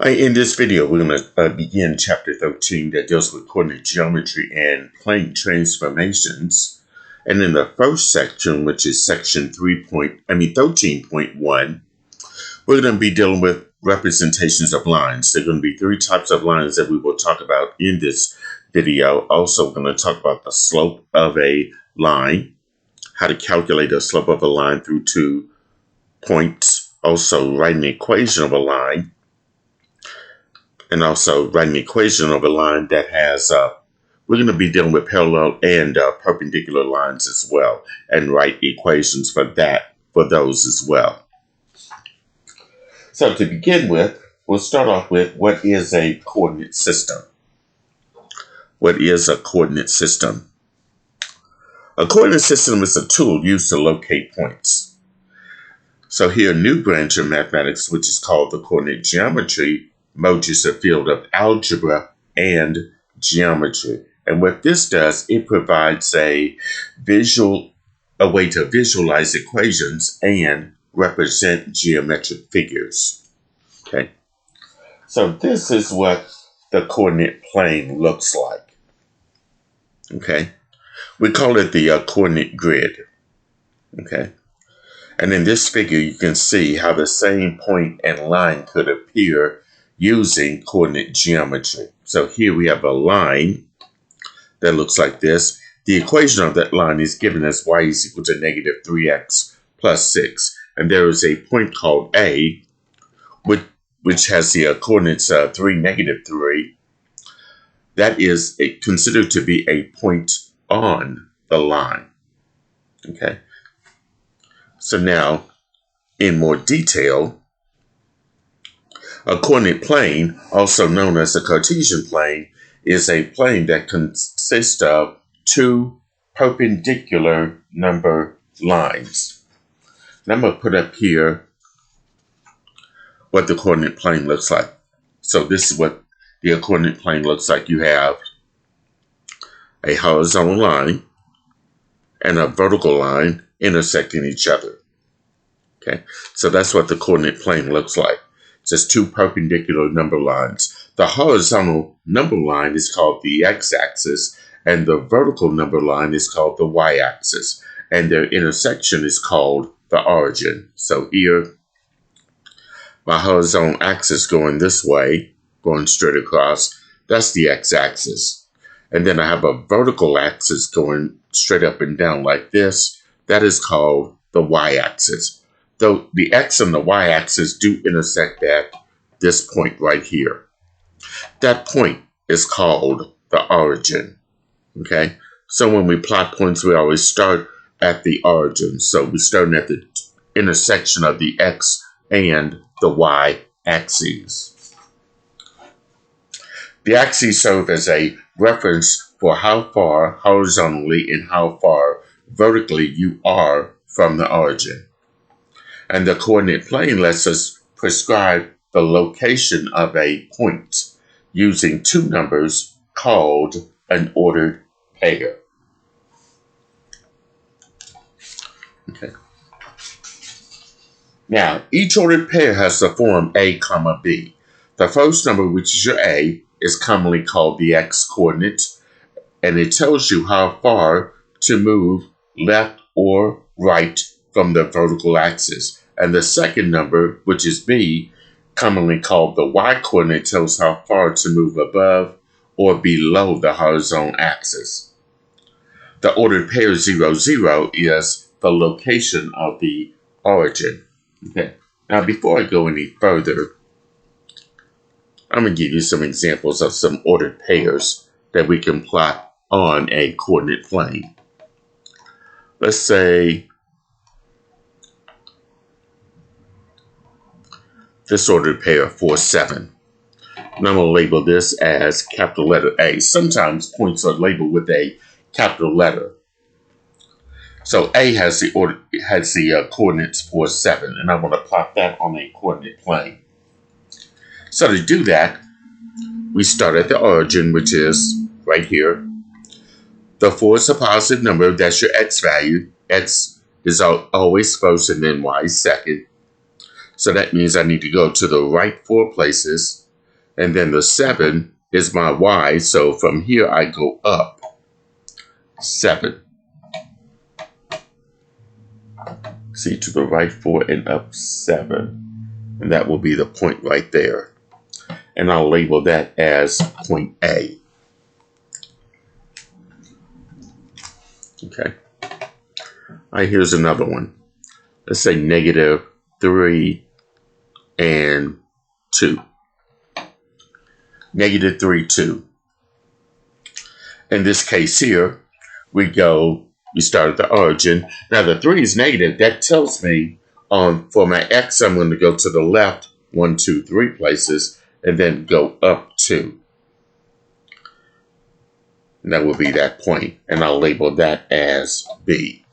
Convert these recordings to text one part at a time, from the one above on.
In this video, we're going to begin Chapter 13 that deals with coordinate geometry and plane transformations. And in the first section, which is section 13.1, we're going to be dealing with representations of lines. There are going to be three types of lines that we will talk about in this video. Also, we're going to talk about the slope of a line, how to calculate the slope of a line through 2 points, also write an equation of a line, and also write an equation of a line that has, we're going to be dealing with parallel and perpendicular lines as well, and write equations for those as well. So to begin with, we'll start off with what is a coordinate system. What is a coordinate system? A coordinate system is a tool used to locate points. So here, a new branch of mathematics, which is called the coordinate geometry, merges the field of algebra and geometry. And what this does, it provides a way to visualize equations and represent geometric figures. Okay, so this is what the coordinate plane looks like. Okay, we call it the coordinate grid. Okay, and in this figure, you can see how the same point and line could appear using coordinate geometry. So here we have a line that looks like this. The equation of that line is given as y is equal to negative 3x plus 6. And there is a point called A, which has the coordinates 3, negative 3. That is considered to be a point on the line. Okay. So now, in more detail, a coordinate plane, also known as a Cartesian plane, is a plane that consists of two perpendicular number lines. And I'm going to put up here what the coordinate plane looks like. So this is what the coordinate plane looks like. You have a horizontal line and a vertical line intersecting each other. Okay, so that's what the coordinate plane looks like. It's just two perpendicular number lines. The horizontal number line is called the x-axis, and the vertical number line is called the y-axis, and their intersection is called the origin. So here, my horizontal axis going this way, going straight across, that's the x-axis. And then I have a vertical axis going straight up and down like this. That is called the y-axis. Though the x and the y-axis do intersect at this point right here. That point is called the origin. Okay? So when we plot points, we always start at the origin. So we start at the intersection of the x and the y-axes. The axes serve as a reference for how far horizontally and how far vertically you are from the origin. And the coordinate plane lets us prescribe the location of a point using two numbers called an ordered pair. Okay. Now, each ordered pair has the form A, comma, B. The first number, which is your A, is commonly called the x-coordinate, and it tells you how far to move left or right from the vertical axis. And the second number, which is B, commonly called the y-coordinate, tells how far to move above or below the horizontal axis. The ordered pair 0, 0 is the location of the origin. Okay. Now, before I go any further, I'm going to give you some examples of some ordered pairs that we can plot on a coordinate plane. Let's say this ordered pair 4, 7. And I'm going to label this as capital letter A. Sometimes points are labeled with a capital letter. So A has the coordinates 4, 7, and I'm going to plot that on a coordinate plane. So to do that, we start at the origin, which is right here. The 4 is a positive number. That's your x value. X is always first, and then y second. So that means I need to go to the right 4 places And then the 7 is my y. So from here, I go up 7. See, to the right 4 and up 7. And that will be the point right there. And I'll label that as point A. Okay. All right, here's another one. Let's say -3 and 2. -3, 2. In this case here, we start at the origin. Now the 3 is negative. That tells me for my x, I'm going to go to the left 1, 2, 3 places and then go up 2. And that will be that point, and I'll label that as B.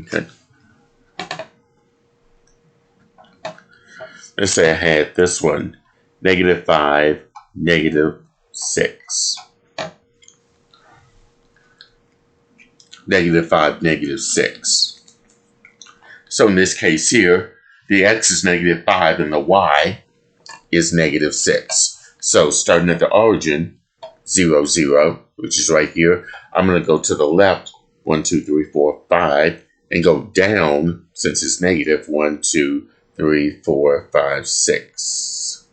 Okay. Let's say I had this one, -5, -6. -5, -6. So in this case here, the x is -5 and the y is -6. So starting at the origin, 0, 0, which is right here, I'm going to go to the left, 1, 2, 3, 4, 5, and go down, since it's negative, 1, 2, 3, 4, 5, 6.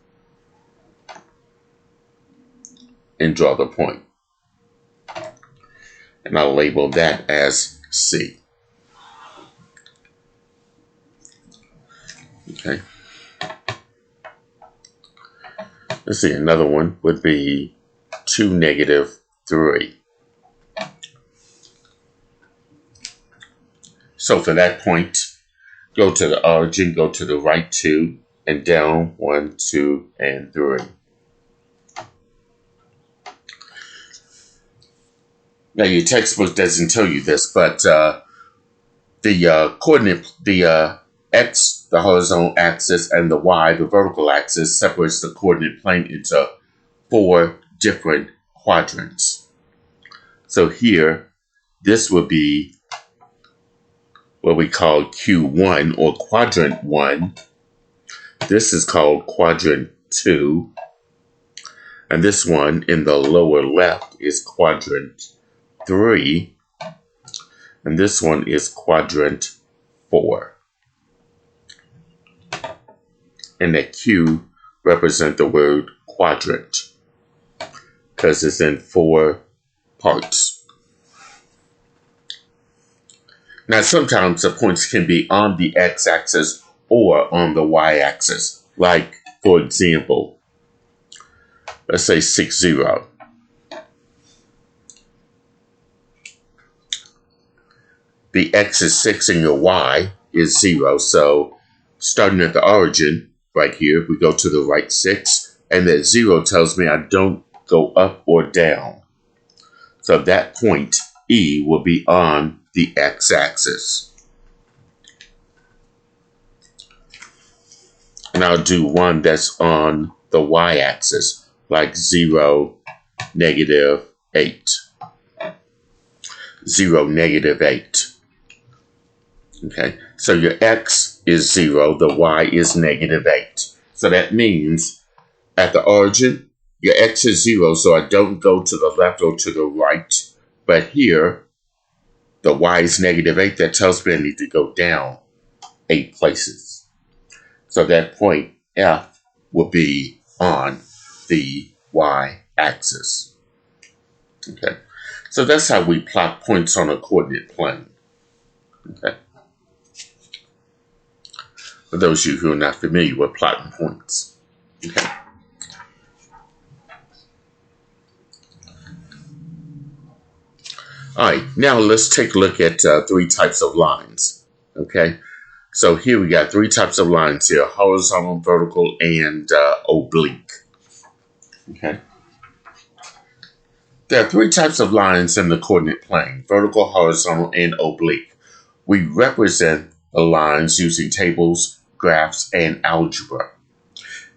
And draw the point. And I'll label that as C. Okay. Let's see, another one would be 2, -3. So for that point, go to the origin, go to the right 2, and down 1, 2, and 3. Now your textbook doesn't tell you this, but the coordinate, the x, the horizontal axis, and the y, the vertical axis, separates the coordinate plane into 4 different quadrants. So here, this would be what we call Q1 or quadrant 1. This is called quadrant 2. And this one in the lower left is quadrant 3. And this one is quadrant 4. And the Q represent the word quadrant because it's in 4 parts. Now, sometimes the points can be on the x-axis or on the y-axis. Like, for example, let's say 6, 0. The x is 6 and your y is 0. So, starting at the origin, right here, we go to the right 6. And that 0 tells me I don't go up or down. So that point, E, will be on the x-axis. And I'll do one that's on the y-axis, like 0, -8. 0, -8. Okay, so your x is 0, the y is -8. So that means at the origin, your x is 0, so I don't go to the left or to the right. But here, the y is -8. That tells me I need to go down 8 places. So that point F will be on the y-axis. Okay, so that's how we plot points on a coordinate plane. Okay, for those of you who are not familiar with plotting points. Okay. All right, now let's take a look at 3 types of lines. Okay, so here we got 3 types of lines here: horizontal, vertical, and oblique. Okay. There are 3 types of lines in the coordinate plane: vertical, horizontal, and oblique. We represent the lines using tables, graphs, and algebra.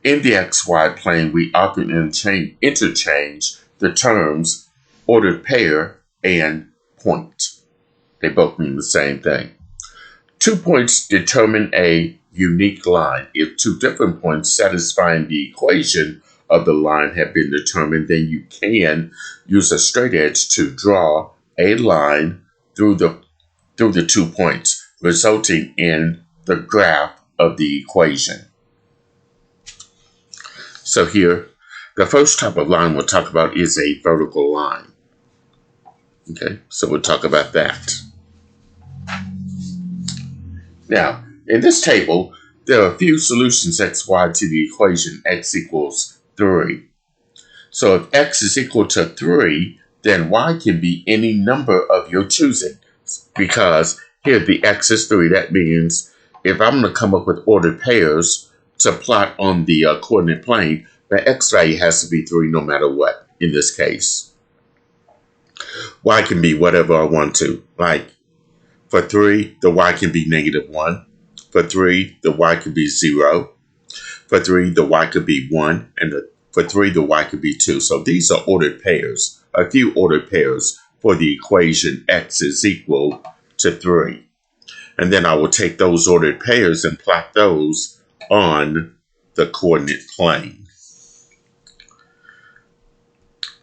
In the XY plane, we often interchange the terms ordered pair and point. They both mean the same thing. 2 points determine a unique line. If two different points satisfying the equation of the line have been determined, then you can use a straight edge to draw a line through the 2 points, resulting in the graph of the equation. So here, the first type of line we'll talk about is a vertical line. Okay, so we'll talk about that. Now, in this table, there are a few solutions xy to the equation x equals 3. So if x is equal to 3, then y can be any number of your choosing. Because here the x is 3, that means if I'm going to come up with ordered pairs to plot on the coordinate plane, the x value has to be 3 no matter what in this case. Y can be whatever I want to. Like for 3, the y can be -1. For 3, the y could be 0. For 3, the y could be 1. And for 3, the y could be 2. So these are ordered pairs, a few ordered pairs for the equation x is equal to 3. And then I will take those ordered pairs and plot those on the coordinate plane.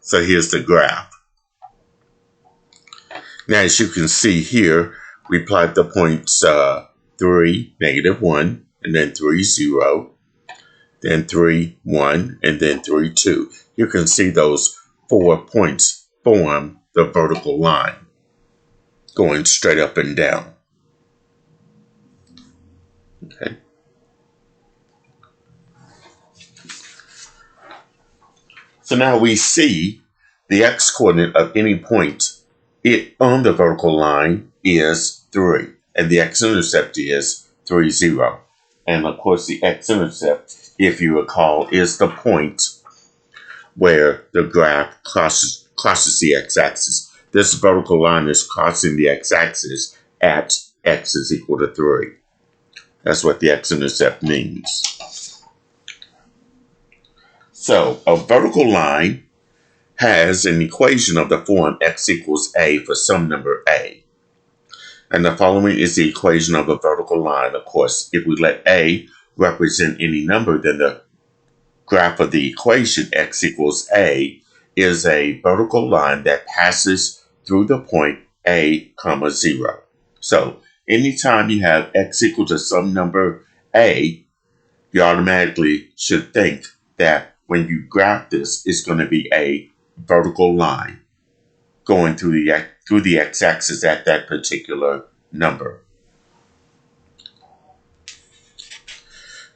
So here's the graph. Now, as you can see here, we plot the points 3, -1, and then 3, 0, then 3, 1, and then 3, 2. You can see those 4 points form the vertical line going straight up and down. Okay. So now we see the x-coordinate of any point on the vertical line is 3, and the x-intercept is 3, 0. And of course, the x-intercept, if you recall, is the point where the graph crosses the x-axis. This vertical line is crossing the x-axis at x is equal to 3. That's what the x-intercept means. So a vertical line has an equation of the form x equals a for some number a. And the following is the equation of a vertical line. Of course, if we let a represent any number, then the graph of the equation x equals a is a vertical line that passes through the point a, 0. So anytime you have x equal to some number a, you automatically should think that when you graph this, it's going to be a vertical line going through the x-axis at that particular number.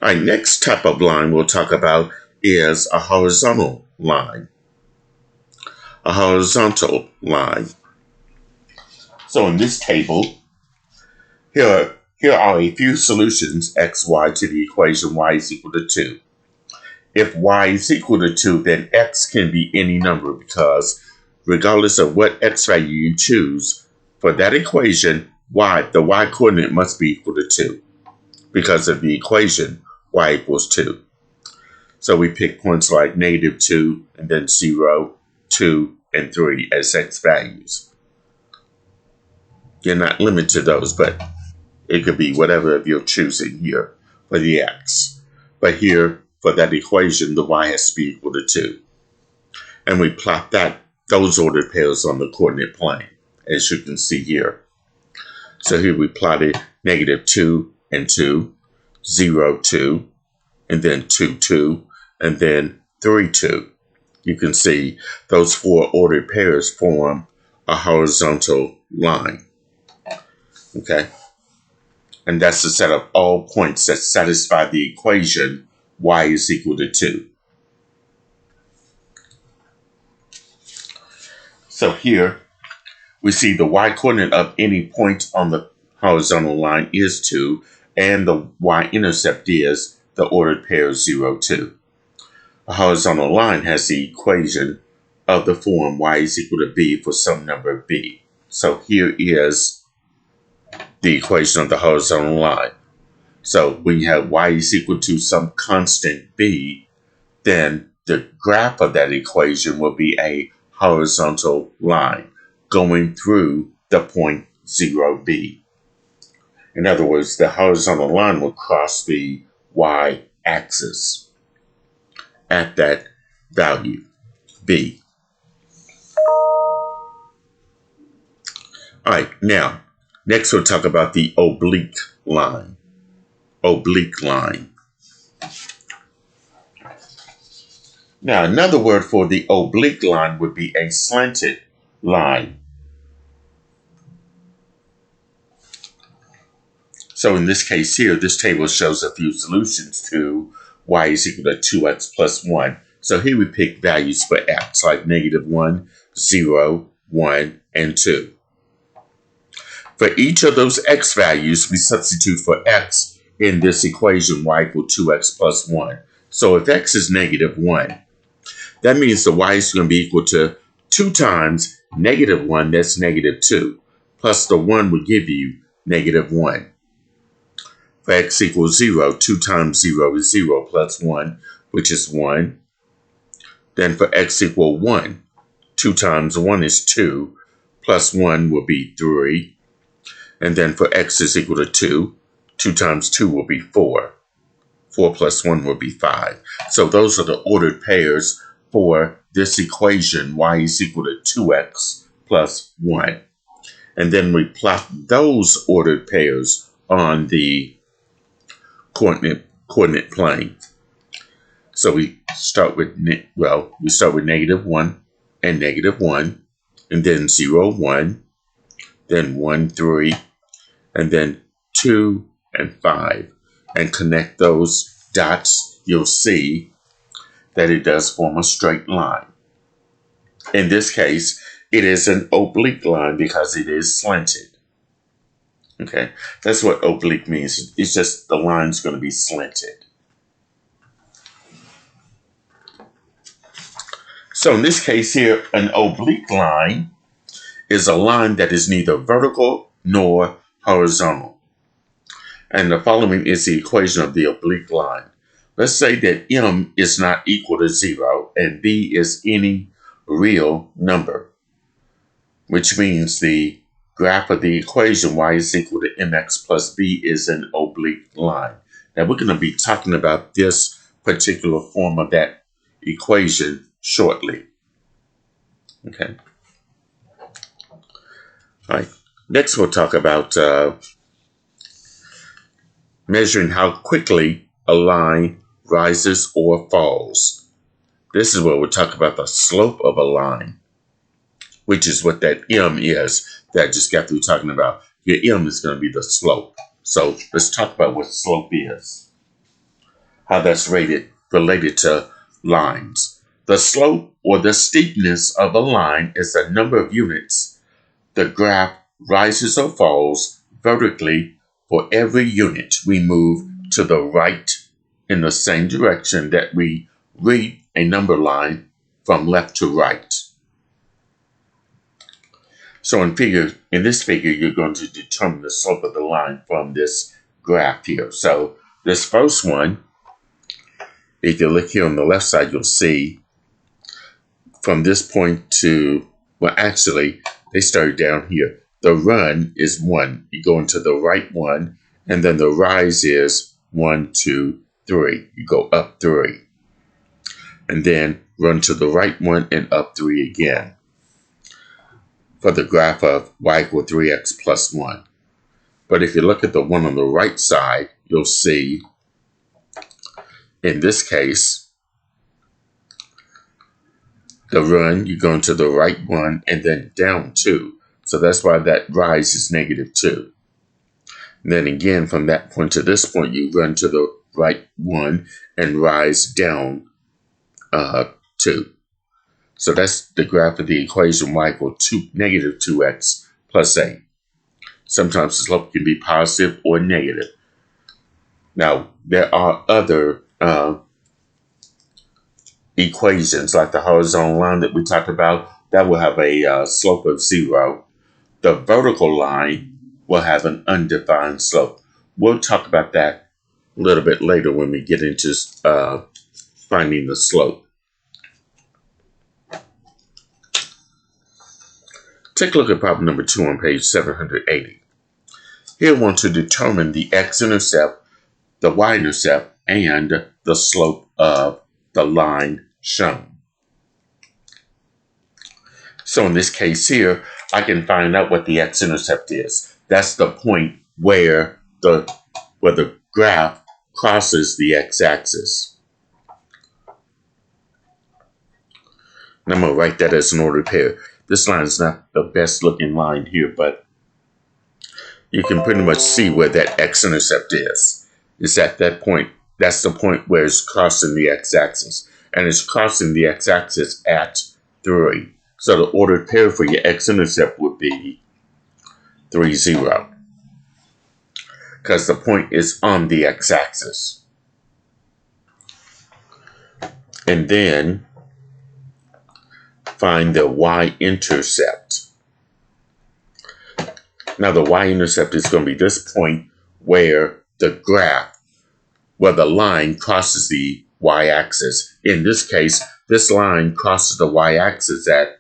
All right, next type of line we'll talk about is a horizontal line. A horizontal line. So in this table, here are a few solutions xy to the equation y is equal to 2. If y is equal to 2, then x can be any number because regardless of what x value you choose, for that equation, the y coordinate must be equal to 2 because of the equation y equals 2. So we pick points like -2 and then 0, 2, and 3 as x values. You're not limited to those, but it could be whatever of your choosing here for the x. But here, for that equation, the y has to be equal to 2. And we plot those ordered pairs on the coordinate plane, as you can see here. So here we plotted -2 and 2, 0, 2, and then 2, 2, and then 3, 2. You can see those 4 ordered pairs form a horizontal line. Okay? And that's the set of all points that satisfy the equation y is equal to 2. So here, we see the y-coordinate of any point on the horizontal line is 2, and the y-intercept is the ordered pair 0, 2. A horizontal line has the equation of the form y is equal to b for some number b. So here is the equation of the horizontal line. So when you have y is equal to some constant b, then the graph of that equation will be a horizontal line going through the point 0b. In other words, the horizontal line will cross the y-axis at that value, b. All right, now, next we'll talk about the oblique line. Oblique line. Now, another word for the oblique line would be a slanted line. So in this case here, this table shows a few solutions to y is equal to 2x plus 1. So here we pick values for x, like -1, 0, 1, and 2. For each of those x values, we substitute for x in this equation, y equal 2x plus 1. So if x is -1, that means the y is going to be equal to 2 times -1, that's -2, plus the 1 would give you -1. For x equals 0, 2 times 0 is 0 plus 1, which is 1. Then for x equal 1, 2 times 1 is 2, plus 1 will be 3. And then for x is equal to 2, 2 times 2 will be 4. 4 plus 1 will be 5. So those are the ordered pairs for this equation, y is equal to 2x plus 1. And then we plot those ordered pairs on the coordinate plane. So we start with, -1 and -1, and then 0, 1, then 1, 3, and then 2 and 5, and connect those dots. You'll see that it does form a straight line. In this case, it is an oblique line because it is slanted. Okay, that's what oblique means. It's just the line's going to be slanted. So in this case here, an oblique line is a line that is neither vertical nor horizontal. And the following is the equation of the oblique line. Let's say that m is not equal to 0 and b is any real number, which means the graph of the equation y is equal to mx plus b is an oblique line. Now we're going to be talking about this particular form of that equation shortly. Okay. All right. Next we'll talk about measuring how quickly a line rises or falls. This is where we'll talk about the slope of a line, which is what that m is that I just got through talking about. Your m is going to be the slope. So let's talk about what slope is, how that's related to lines. The slope or the steepness of a line is the number of units the graph rises or falls vertically for every unit we move to the right in the same direction that we read a number line from left to right. So in this figure, you're going to determine the slope of the line from this graph here. So this first one, if you look here on the left side, you'll see from this point to, well, actually, they started down here. The run is 1. You go into the right 1, and then the rise is 1, 2, 3. You go up 3. And then run to the right 1 and up 3 again for the graph of y equal 3x plus 1. But if you look at the one on the right side, you'll see, in this case, the run, you go into the right 1 and then down 2. So that's why that rise is -2. And then again, from that point to this point, you run to the right 1 and rise down 2. So that's the graph of the equation y equal -2x plus 8. Sometimes the slope can be positive or negative. Now, there are other equations, like the horizontal line that we talked about, that will have a slope of 0. The vertical line will have an undefined slope. We'll talk about that a little bit later when we get into finding the slope. Take a look at problem number 2 on page 780. Here we want to determine the x-intercept, the y-intercept, and the slope of the line shown. So in this case here, I can find out what the x-intercept is. That's the point where the graph crosses the x-axis. And I'm going to write that as an ordered pair. This line is not the best looking line here, but you can pretty much see where that x-intercept is. It's at that point. That's the point where it's crossing the x-axis. And it's crossing the x-axis at 3. So the ordered pair for your x-intercept would be 3, 0. Because the point is on the x-axis. And then find the y-intercept. Now the y-intercept is going to be this point where the graph, where the line crosses the y-axis. In this case, this line crosses the y-axis at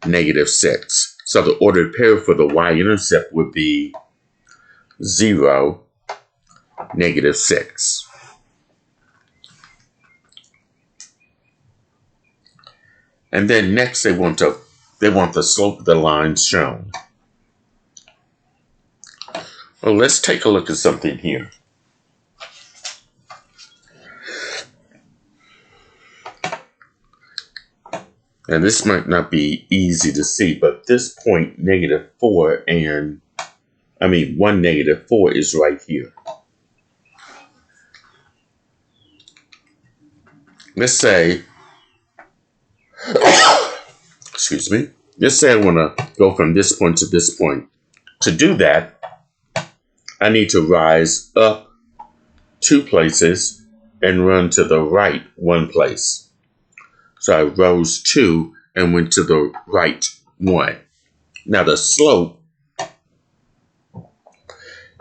-6. So the ordered pair for the y-intercept would be 0, -6. And then next they want the slope of the line shown. Well, let's take a look at something here. And this might not be easy to see, but this point, -4, and 1, -4 is right here. Let's say, excuse me, let's say I want to go from this point to this point. To do that, I need to rise up 2 places and run to the right 1 place. So I rose 2 and went to the right 1. Now the slope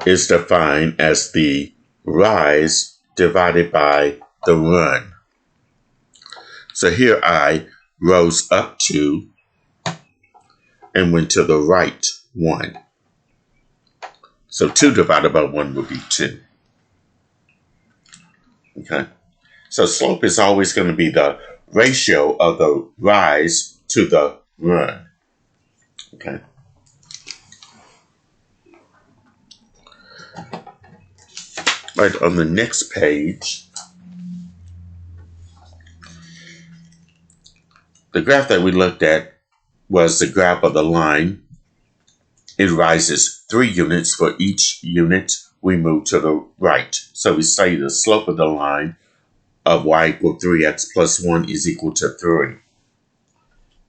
is defined as the rise divided by the run. So here I rose up 2 and went to the right 1. So 2 divided by 1 would be 2. Okay. So slope is always going to be the ratio of the rise to the run. Okay. Right on the next page, the graph that we looked at was the graph of the line. It rises 3 units for each unit we move to the right. So we say the slope of the line of y equal 3x plus 1 is equal to 3.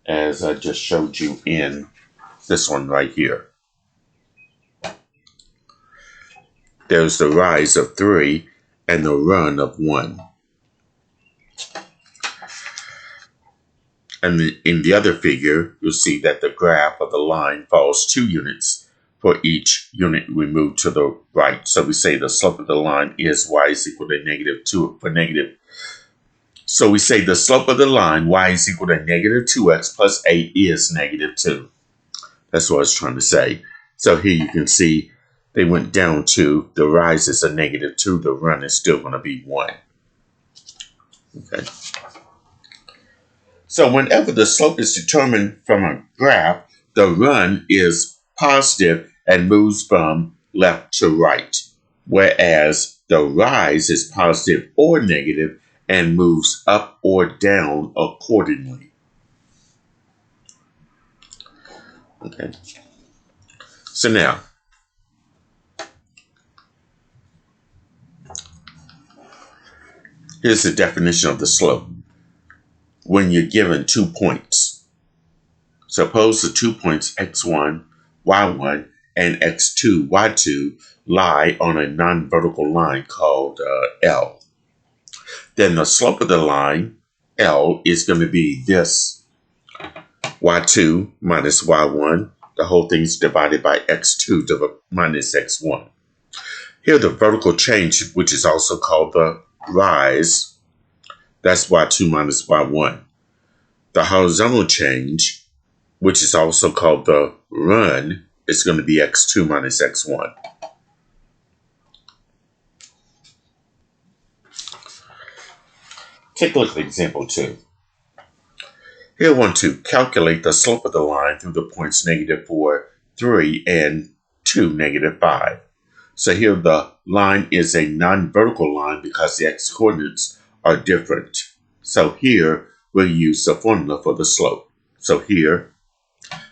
As I just showed you in this one right here. There's the rise of 3 and the run of 1. And in the other figure, you'll see that the graph of the line falls 2 units for each unit we move to the right. So we say the slope of the line is y is equal to -2 for negative. So we say the slope of the line, y is equal to -2x plus 8 is -2. That's what I was trying to say. So here you can see they went down 2. The rise is a -2. The run is still going to be 1. Okay. So whenever the slope is determined from a graph, the run is positive and moves from left to right, whereas the rise is positive or negative and moves up or down accordingly. Okay. So now, here's the definition of the slope. When you're given 2 points, suppose the 2 points x1, y1, and x2, y2 lie on a non-vertical line called L. Then the slope of the line, L, is going to be this y2 minus y1. The whole thing's divided by x2 minus x1. Here the vertical change, which is also called the rise, that's y2 minus y1. The horizontal change, which is also called the run, is going to be x2 minus x1. Take a look at example 2. Here I want to calculate the slope of the line through the points -4, 3, and 2, -5. So here the line is a non-vertical line because the x-coordinates are different. So here we'll use the formula for the slope. So here,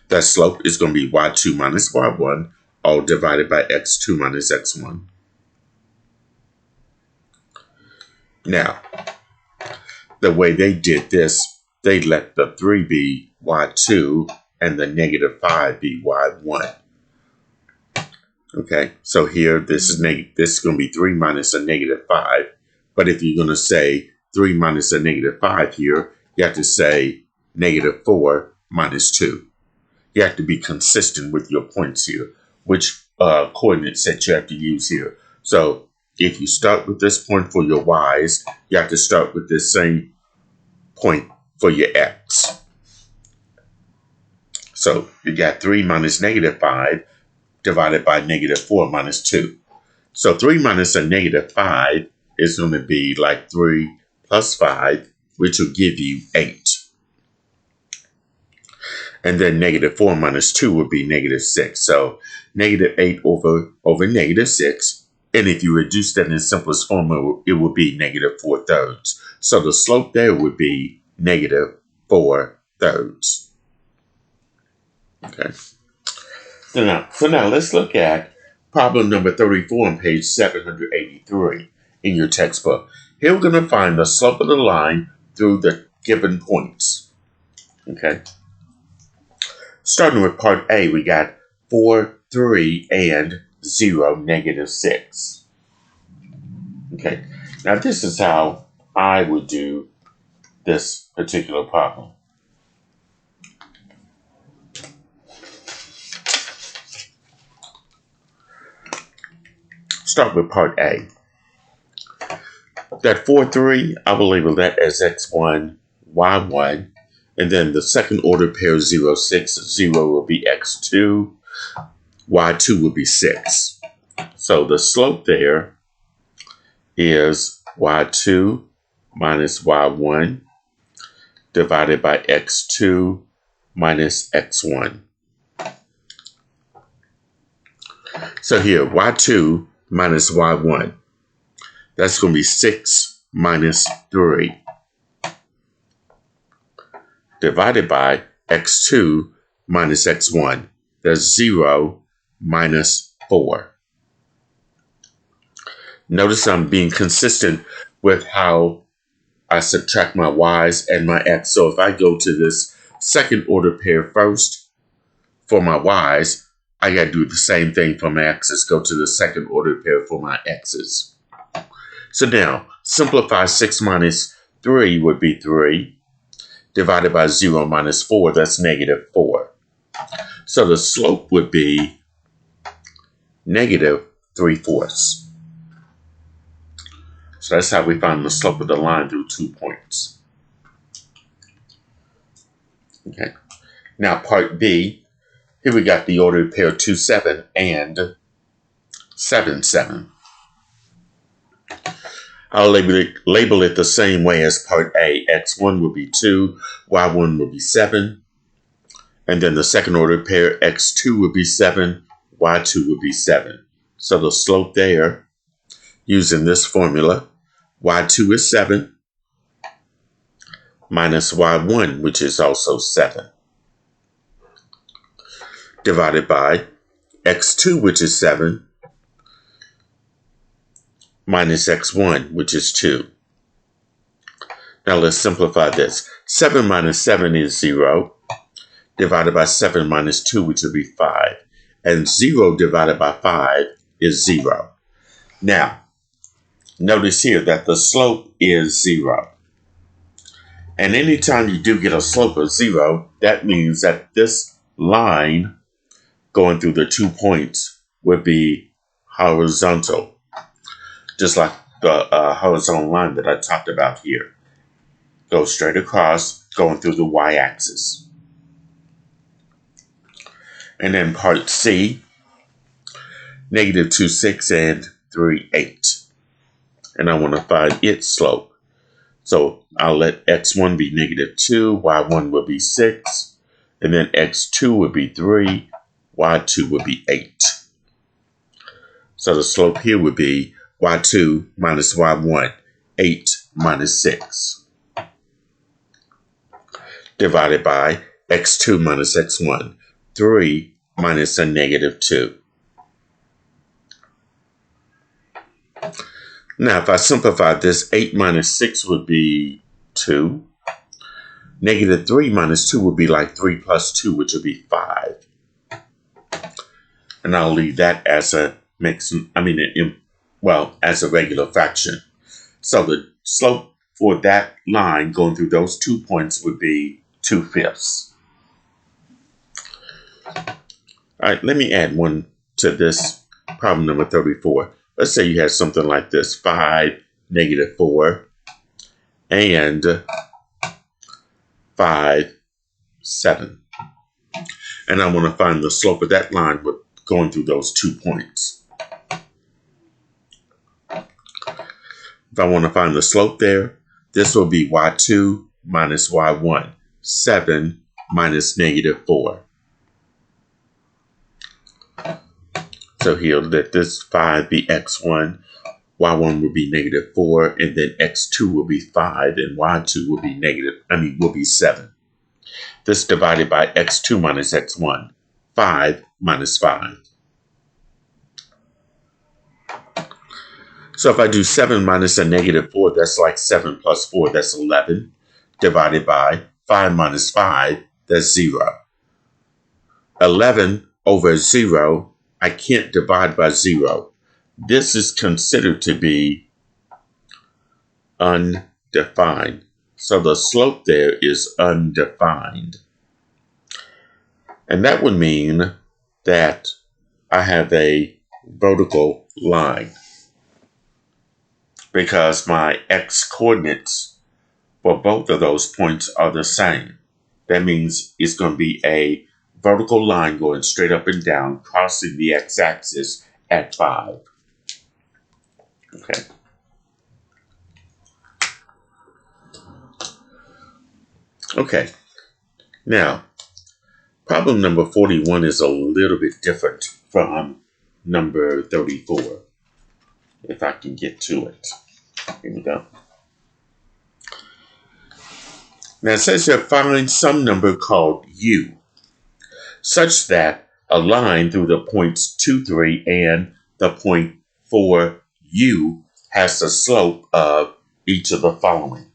that slope is going to be y2 minus y1, all divided by x2 minus x1. Now, the way they did this, they let the 3 be y2 and the -5 be y1. Okay, so here this is going to be 3 minus a -5. But if you're going to say 3 minus a -5 here, you have to say -4 minus 2. You have to be consistent with your points here, which coordinate set you have to use here. So if you start with this point for your y's, you have to start with this same point for your x. So you got 3 minus -5 divided by -4 minus 2. So 3 minus a -5 is going to be like 3 plus 5, which will give you 8. And then -4 minus 2 would be -6. So -8 over -6. And if you reduce that in the simplest form, it would be -4/3. So the slope there would be -4/3. Okay. So now let's look at problem number 34 on page 783 in your textbook. Here we're going to find the slope of the line through the given points. Okay. Starting with part A, we got 4, 3, and 0, -6. Okay. Now this is how I would do this particular problem. Start with part A. That 4, 3, I will label that as x1, y1. And then the second order pair 0, 6, 0 will be x2, y2 will be 6. So the slope there is y2 minus y1 divided by x2 minus x1. So here, y2 minus y1, that's going to be 6 minus 3 divided by x2 minus x1. That's 0 minus 4. Notice I'm being consistent with how I subtract my y's and my x. So if I go to this second order pair first for my y's, I got to do the same thing for my x's. Go to the second order pair for my x's. So now, simplify 6 minus 3 would be 3. Divided by 0 minus 4, that's -4. So the slope would be -3/4. So that's how we find the slope of the line through 2 points. Okay. Now part B, here we got the ordered pair 2, 7 and 7, 7. I'll label it the same way as part A. X1 will be 2, Y1 will be 7. And then the second order pair, X2 will be 7, Y2 will be 7. So the slope there, using this formula, Y2 is 7, minus Y1, which is also 7, divided by X2, which is 7, minus x1, which is 2. Now let's simplify this. 7 minus 7 is 0, divided by 7 minus 2, which will be 5. And 0 divided by 5 is 0. Now, notice here that the slope is 0. And anytime you do get a slope of 0, that means that this line going through the 2 points would be horizontal. Just like the horizontal line that I talked about here. Go straight across, going through the y-axis. And then part C, -2, 6 and 3, 8. And I want to find its slope. So I'll let x1 be -2, y1 will be 6, and then x2 would be 3, y2 would be 8. So the slope here would be y2 minus y1, 8 minus 6, divided by x2 minus x1, 3 minus a -2. Now, if I simplify this, 8 minus 6 would be 2. -3 minus 2 would be like 3 plus 2, which would be 5. And I'll leave that as a as a regular fraction. So the slope for that line going through those 2 points would be 2/5. All right, let me add one to this problem number 34. Let's say you had something like this, 5, -4, and 5, 7. And I want to find the slope of that line with going through those 2 points. If I want to find the slope there, this will be y2 minus y1, 7 minus -4. So here, let this 5 be x1, y1 will be -4, and then x2 will be 5, and y2 will be 7. This divided by x2 minus x1, 5 minus 5. So if I do 7 minus a -4, that's like 7 plus 4, that's 11, divided by 5 minus 5, that's 0. 11 over 0, I can't divide by 0. This is considered to be undefined. So the slope there is undefined. And that would mean that I have a vertical line, because my x coordinates for both of those points are the same. That means it's going to be a vertical line going straight up and down, crossing the x-axis at 5. Okay. Okay. Now, problem number 41 is a little bit different from number 34. If I can get to it. Here we go. Now it says here, find some number called u, such that a line through the points 2, 3, and the point 4, u, has the slope of each of the following.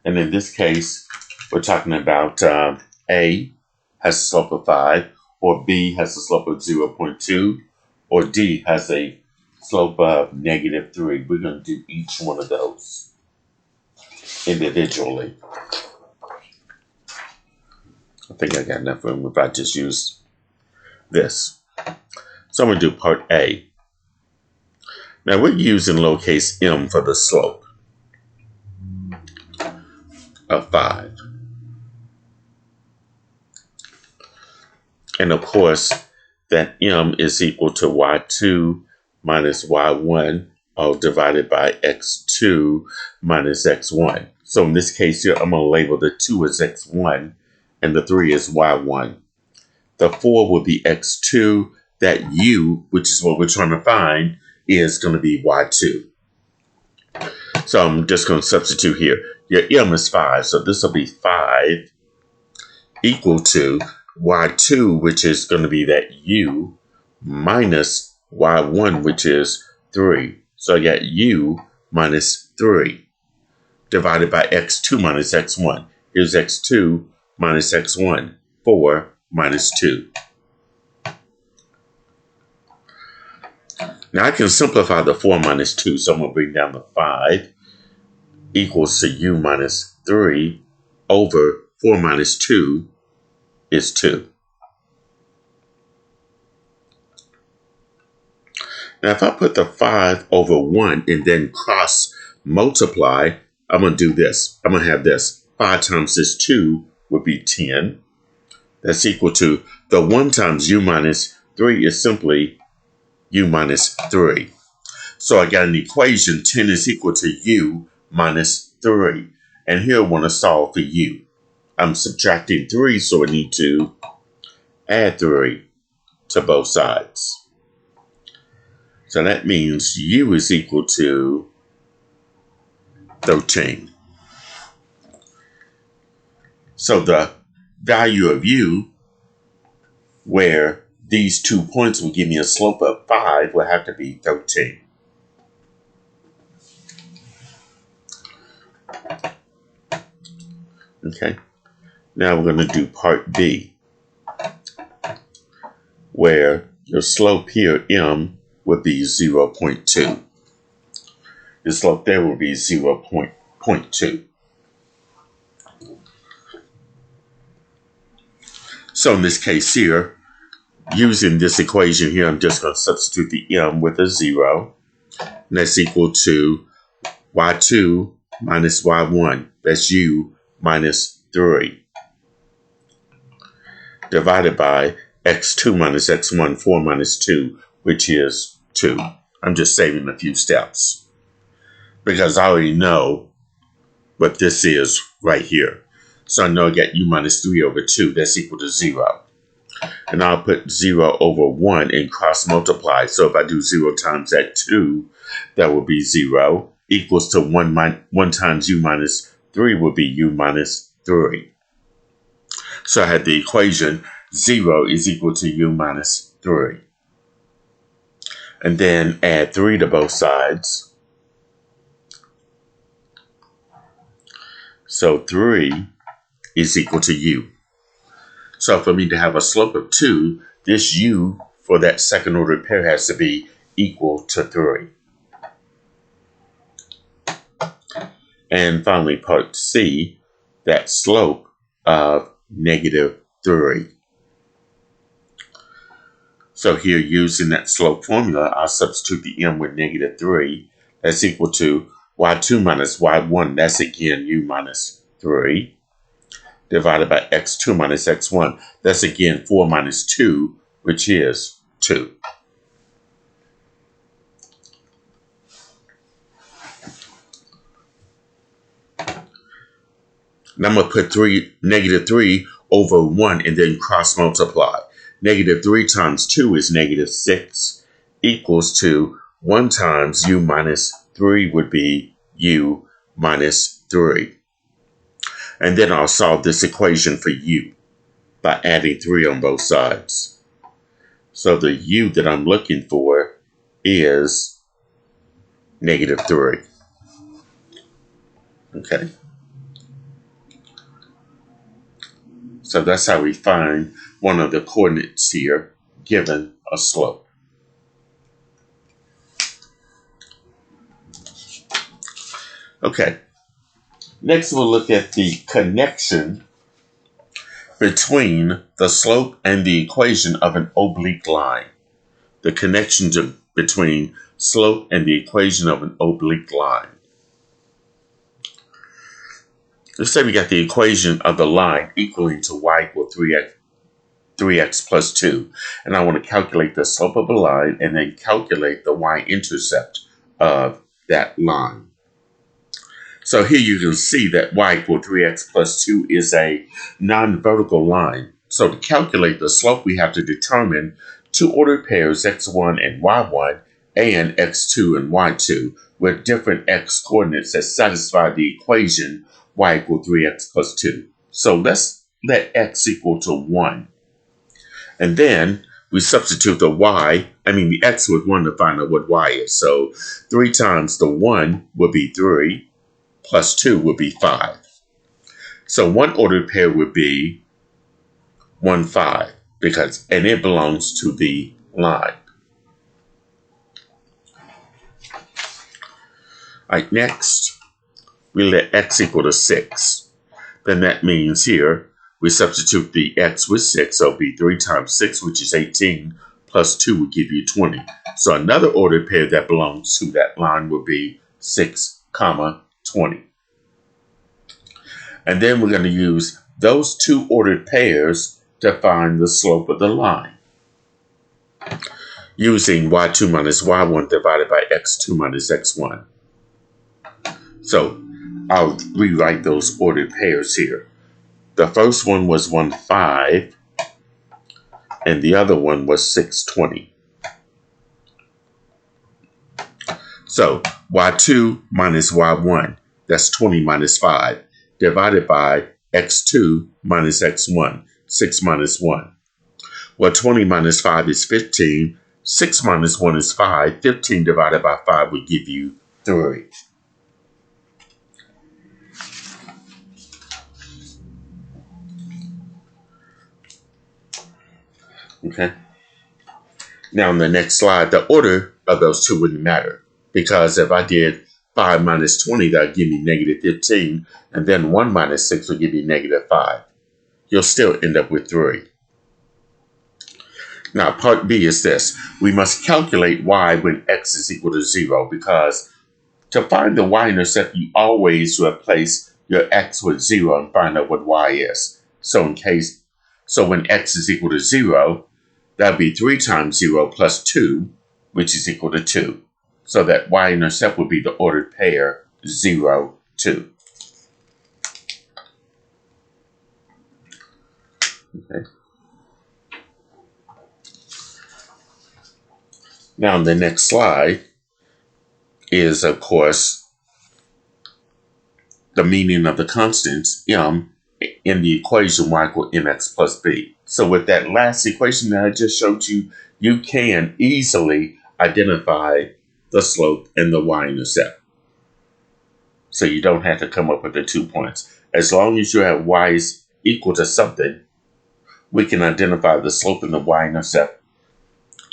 And in this case, we're talking about A has a slope of 5, or B has a slope of 0.2, or D has a slope of -3. We're going to do each one of those individually. I think I got enough room if I just use this. So I'm going to do part A. Now we're using lowercase m for the slope of 5. And of course, that m is equal to y2 minus y1, all divided by x2 minus x1. So in this case here, I'm going to label the 2 as x1 and the 3 as y1. The 4 will be x2. That u, which is what we're trying to find, is going to be y2. So I'm just going to substitute here. Your m is 5, so this will be 5 equal to y2, which is going to be that u, minus y1, which is 3. So I got u minus 3 divided by x2 minus x1. Here's x2 minus x1, 4 minus 2. Now I can simplify the 4 minus 2, so I'm going to bring down the 5 equals to u minus 3 over 4 minus 2 is 2. Now if I put the 5 over 1 and then cross multiply, I'm going to do this. I'm going to have this. 5 times this 2 would be 10. That's equal to the 1 times u minus 3 is simply u minus 3. So I got an equation, 10 is equal to u minus 3. And here I want to solve for u. I'm subtracting 3, so I need to add 3 to both sides. So that means u is equal to 13. So the value of u, where these 2 points will give me a slope of 5, will have to be 13. Okay, now we're going to do part B, where your slope here, m, would be 0.2. The slope there will be 0.2. So in this case here, using this equation here, I'm just going to substitute the m with a 0. And that's equal to y2 minus y1. That's u minus 3. Divided by x2 minus x1, 4 minus 2, which is 2. I'm just saving a few steps, because I already know what this is right here. So I know I got u minus 3 over 2. That's equal to 0. And I'll put 0 over 1 and cross multiply. So if I do 0 times that 2, that will be 0. Equals to 1 times u minus 3 will be u minus 3. So I had the equation 0 is equal to u minus 3. And then add 3 to both sides. So 3 is equal to u. So for me to have a slope of 2, this u for that second order pair has to be equal to 3. And finally, part C, that slope of negative 3. So here, using that slope formula, I'll substitute the m with negative 3. That's equal to y2 minus y1. That's again u minus 3. Divided by x2 minus x1. That's again 4 minus 2, which is 2. Now I'm going to put negative 3 over 1 and then cross multiply. Negative 3 times 2 is negative 6, equals to 1 times u minus 3 would be u minus 3. And then I'll solve this equation for u by adding 3 on both sides. So the u that I'm looking for is negative 3. Okay. So that's how we find one of the coordinates here given a slope. Okay. Next we'll look at the connection between the slope and the equation of an oblique line. The connection between slope and the equation of an oblique line. Let's say we got the equation of the line equaling to y equal 3x plus 2. And I want to calculate the slope of a line and then calculate the y-intercept of that line. So here you can see that y equal 3x plus 2 is a non-vertical line. So to calculate the slope, we have to determine 2 ordered pairs x1 and y1 and x2 and y2 with different x coordinates that satisfy the equation y equal 3x plus 2. So let's let x equal to 1. And then we substitute the x with 1 to find out what y is. So 3 times the 1 will be 3, plus 2 will be 5. So one ordered pair would be 1, 5, and it belongs to the line. All right, next, we let x equal to 6. Then that means here, we substitute the x with 6, so it'll be 3 times 6, which is 18, plus 2 will give you 20. So another ordered pair that belongs to that line will be 6, 20. And then we're going to use those 2 ordered pairs to find the slope of the line, using y2 minus y1 divided by x2 minus x1. So I'll rewrite those ordered pairs here. The first one was 1, 5, and the other one was 6, 20. So y2 minus y1, that's 20 minus 5, divided by x2 minus x1, 6 minus 1. Well, 20 minus 5 is 15. 6 minus 1 is 5. 15 divided by 5 will give you 3. Okay. Now, on the next slide, the order of those two wouldn't matter. Because if I did 5 minus 20, that would give me negative 15. And then 1 minus 6 will give you negative 5. You'll still end up with 3. Now, part B is this. We must calculate y when x is equal to 0, because to find the y-intercept, you always replace your x with 0 and find out what y is. So when x is equal to 0, that would be 3 times 0 plus 2, which is equal to 2. So that y-intercept would be the ordered pair 0, 2. Okay. Now, the next slide is, of course, the meaning of the constants m in the equation y equals mx plus b. So with that last equation that I just showed you, you can easily identify the slope and the y-intercept. So you don't have to come up with the 2 points. As long as you have y is equal to something, we can identify the slope and the y-intercept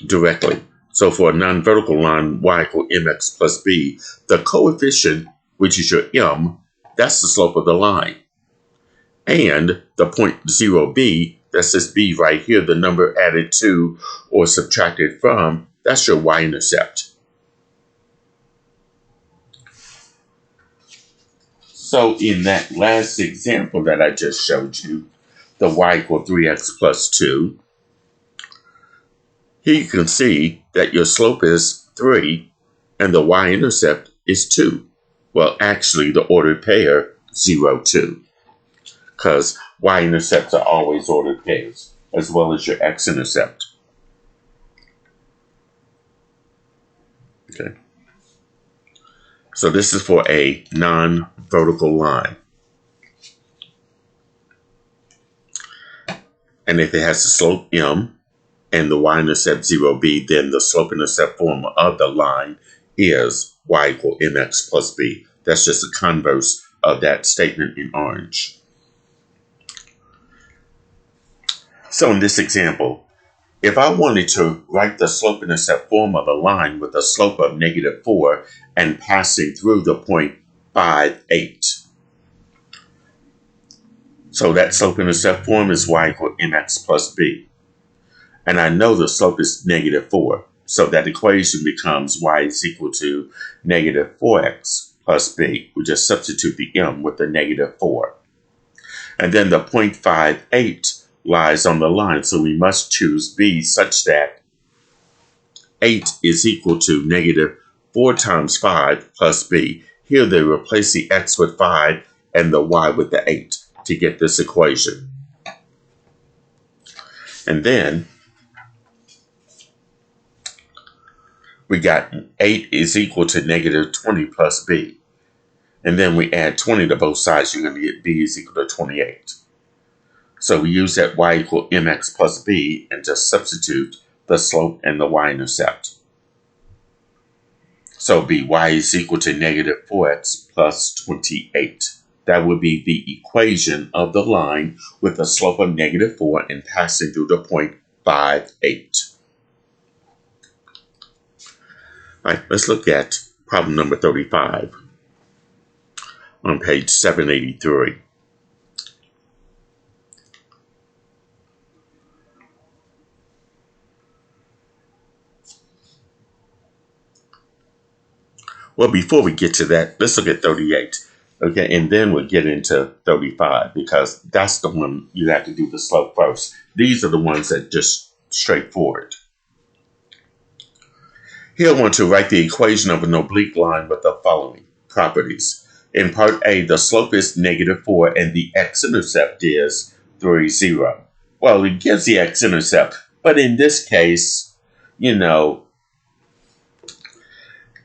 directly. So for a non-vertical line, y equals mx plus b, the coefficient, which is your m, that's the slope of the line. And the point 0b, that's this b right here, the number added to or subtracted from, that's your y-intercept. So in that last example that I just showed you, the y equals 3x plus 2, here you can see that your slope is 3 and the y-intercept is 2. Well, actually, the ordered pair, 0, 2. Because y-intercepts are always ordered pairs, as well as your x-intercept. Okay. So this is for a non-vertical line. And if it has a slope m, and the y-intercept 0b, then the slope-intercept form of the line is y equals mx plus b. That's just the converse of that statement in orange. So in this example, if I wanted to write the slope-intercept form of a line with a slope of negative 4 and passing through the point 5, 8. So that slope-intercept form is y equals mx plus b. And I know the slope is negative 4. So that equation becomes y is equal to negative 4x plus b. We just substitute the m with the negative 4. And then the 0.58 lies on the line. So we must choose b such that 8 is equal to negative 4 times 5 plus b. Here they replace the x with 5 and the y with the 8 to get this equation. And then we got 8 is equal to negative 20 plus b. And then we add 20 to both sides. You're going to get b is equal to 28. So we use that y equals mx plus b and just substitute the slope and the y-intercept. So y is equal to negative 4x plus 28. That would be the equation of the line with a slope of negative 4 and passing through the point 5, 8. All right, let's look at problem number 35 on page 783. Well, before we get to that, let's look at 38. Okay, and then we'll get into 35 because that's the one you have to do the slope first. These are the ones that just straightforward. Here I want to write the equation of an oblique line with the following properties. In part A, the slope is -4 and the x-intercept is 3, 0. Well, it gives the x-intercept, but in this case, you know,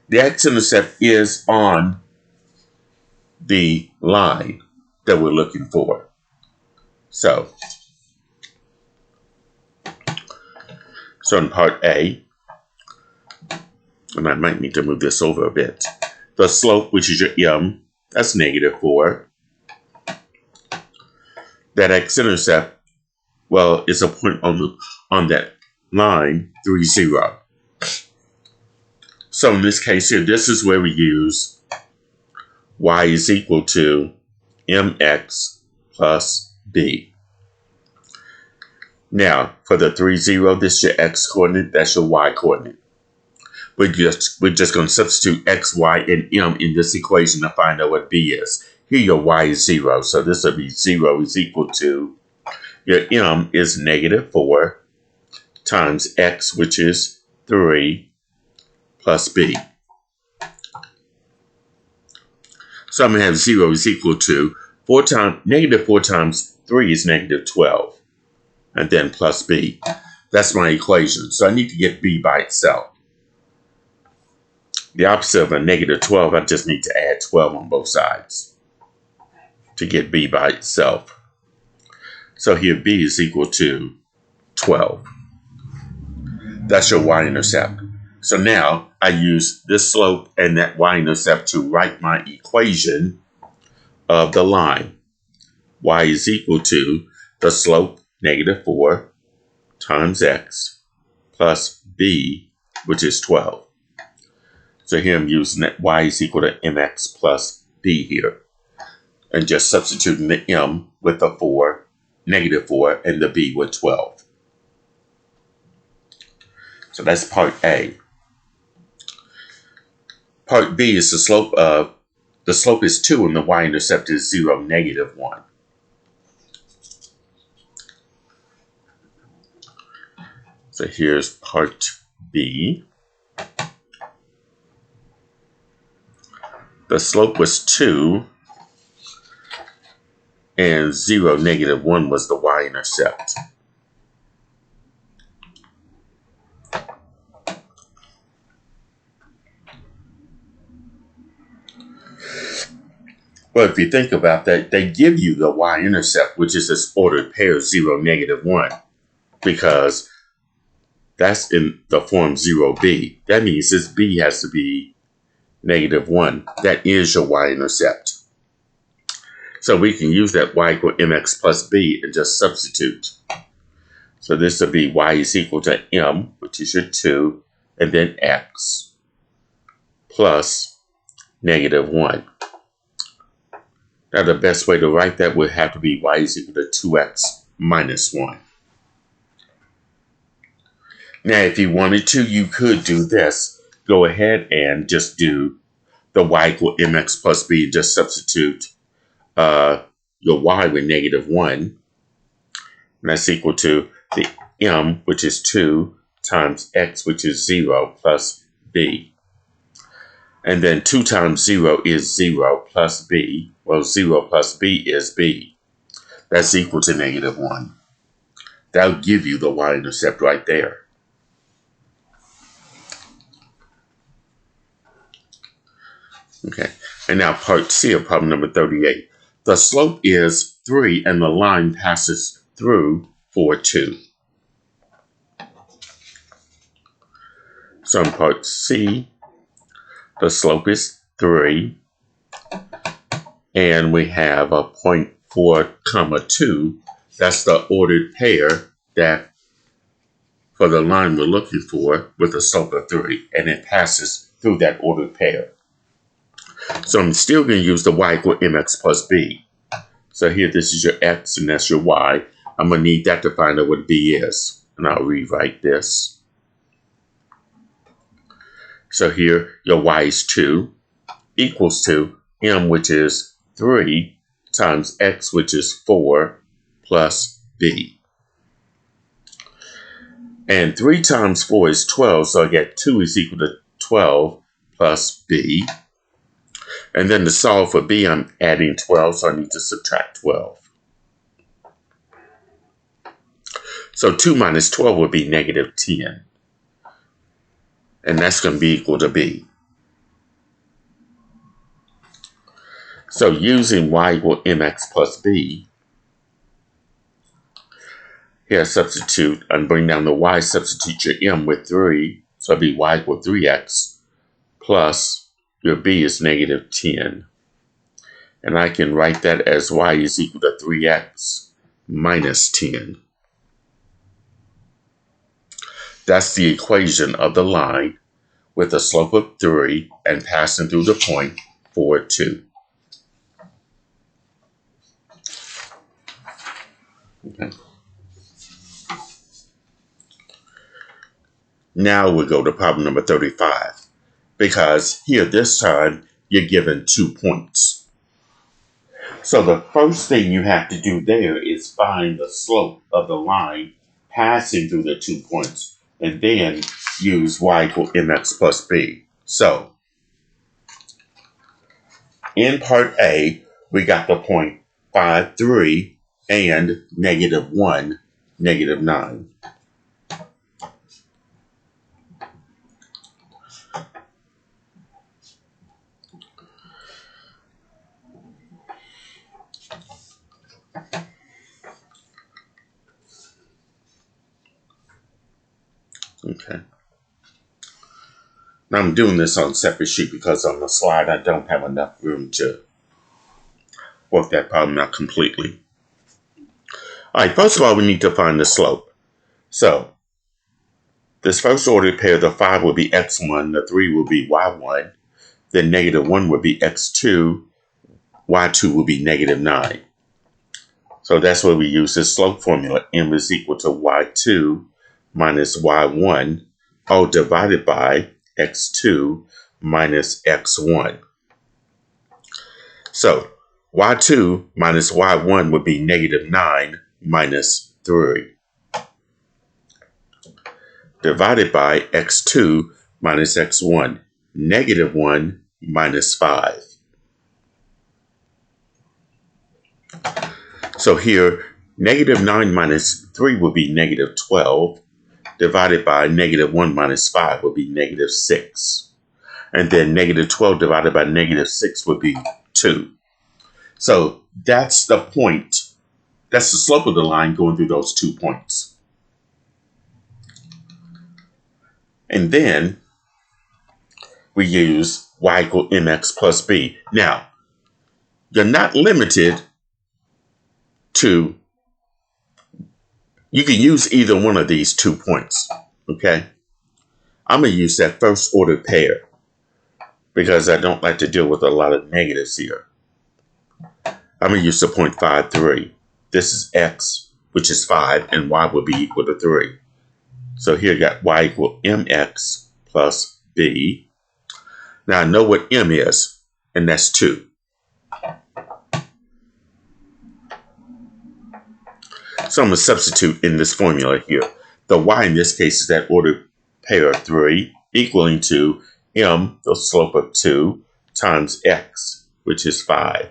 the x-intercept is on the line that we're looking for. So in part A, and I might need to move this over a bit, the slope, which is your m, that's -4. That x-intercept, well, it's a point on that line, 3, 0. So in this case here, this is where we use y is equal to mx plus b. Now, for the 3, 0, this is your x coordinate, that's your y coordinate. We're just going to substitute x, y, and m in this equation to find out what b is. Here your y is 0, so this will be 0 is equal to, your m is -4 times x, which is 3, plus b. So I'm going to have 0 is equal to -4 times 3 is -12. And then plus b. That's my equation. So I need to get b by itself. The opposite of a -12, I just need to add 12 on both sides to get b by itself. So here b is equal to 12. That's your y-intercept. So now I use this slope and that y-intercept to write my equation of the line. Y is equal to the slope, -4, times x, plus b, which is 12. So here I'm using that y is equal to mx plus b here. And just substituting the m with the 4, -4, and the b with 12. So that's part A. Part B is the slope is 2 and the y-intercept is 0, -1. So here's part B. The slope was 2 and 0, -1 was the y-intercept. Well, if you think about that, they give you the y-intercept, which is this ordered pair 0, -1, because that's in the form 0b. That means this b has to be -1. That is your y-intercept. So we can use that y equal mx plus b and just substitute. So this will be y is equal to m, which is your 2, and then x, plus -1. Now the best way to write that would have to be y is equal to 2x minus 1. Now if you wanted to, you could do this. Go ahead and just do the y equal mx plus b and just substitute your y with -1. And that's equal to the m, which is 2, times x, which is 0, plus b. And then 2 times 0 is 0 plus b. Well, 0 plus b is b. That's equal to -1. That'll give you the y-intercept right there. Okay, and now part C of problem number 38. The slope is 3 and the line passes through 4, 2. So in part C, the slope is 3, and we have a point 4, 2. That's the ordered pair that for the line we're looking for with a slope of 3, and it passes through that ordered pair. So I'm still going to use the y equal mx plus b. So here this is your x and that's your y. I'm going to need that to find out what b is. And I'll rewrite this. So here your y is 2 equals to m, which is 3, times x, which is 4, plus b. And 3 times 4 is 12, so I get 2 is equal to 12 plus b. And then to solve for b, I'm adding 12, so I need to subtract 12. So 2 minus 12 would be negative 10. And that's going to be equal to b. So using y equal mx plus b, here substitute and bring down the y, substitute your m with 3. So it'll be y equal 3x plus your b is negative 10. And I can write that as y is equal to 3x minus 10. That's the equation of the line with a slope of 3 and passing through the point 4, 2. Okay. Now we'll go to problem number 35. Because here this time you're given 2 points. So the first thing you have to do there is find the slope of the line passing through the 2 points, and then use y equal mx plus b. So in part A, we got the point 5, 3 and negative 1, negative 9. Okay. Now I'm doing this on a separate sheet because on the slide I don't have enough room to work that problem out completely. All right, first of all, we need to find the slope. So this first ordered pair, the 5 will be x1, the 3 will be y1, then negative 1 will be x2, y2 will be negative 9. So that's where we use this slope formula. M is equal to y2 minus y1, all divided by x2 minus x1. So y2 minus y1 would be negative 9 minus 3. Divided by x2 minus x1, negative 1 minus 5. So here, negative 9 minus 3 will be negative 12, divided by negative 1 minus 5 will be negative 6. And then negative 12 divided by negative 6 would be 2. So that's the point. That's the slope of the line going through those 2 points. And then we use y equal mx plus b. Now, you're not limited to, you can use either one of these 2 points, okay? I'm going to use that first order pair because I don't like to deal with a lot of negatives here. I'm going to use the point 5, 3. This is x, which is 5, and y will be equal to 3. So here I got y equal mx plus b. Now I know what m is, and that's 2. So I'm going to substitute in this formula here. The y in this case is that ordered pair of 3, equaling to m, the slope of 2, times x, which is 5,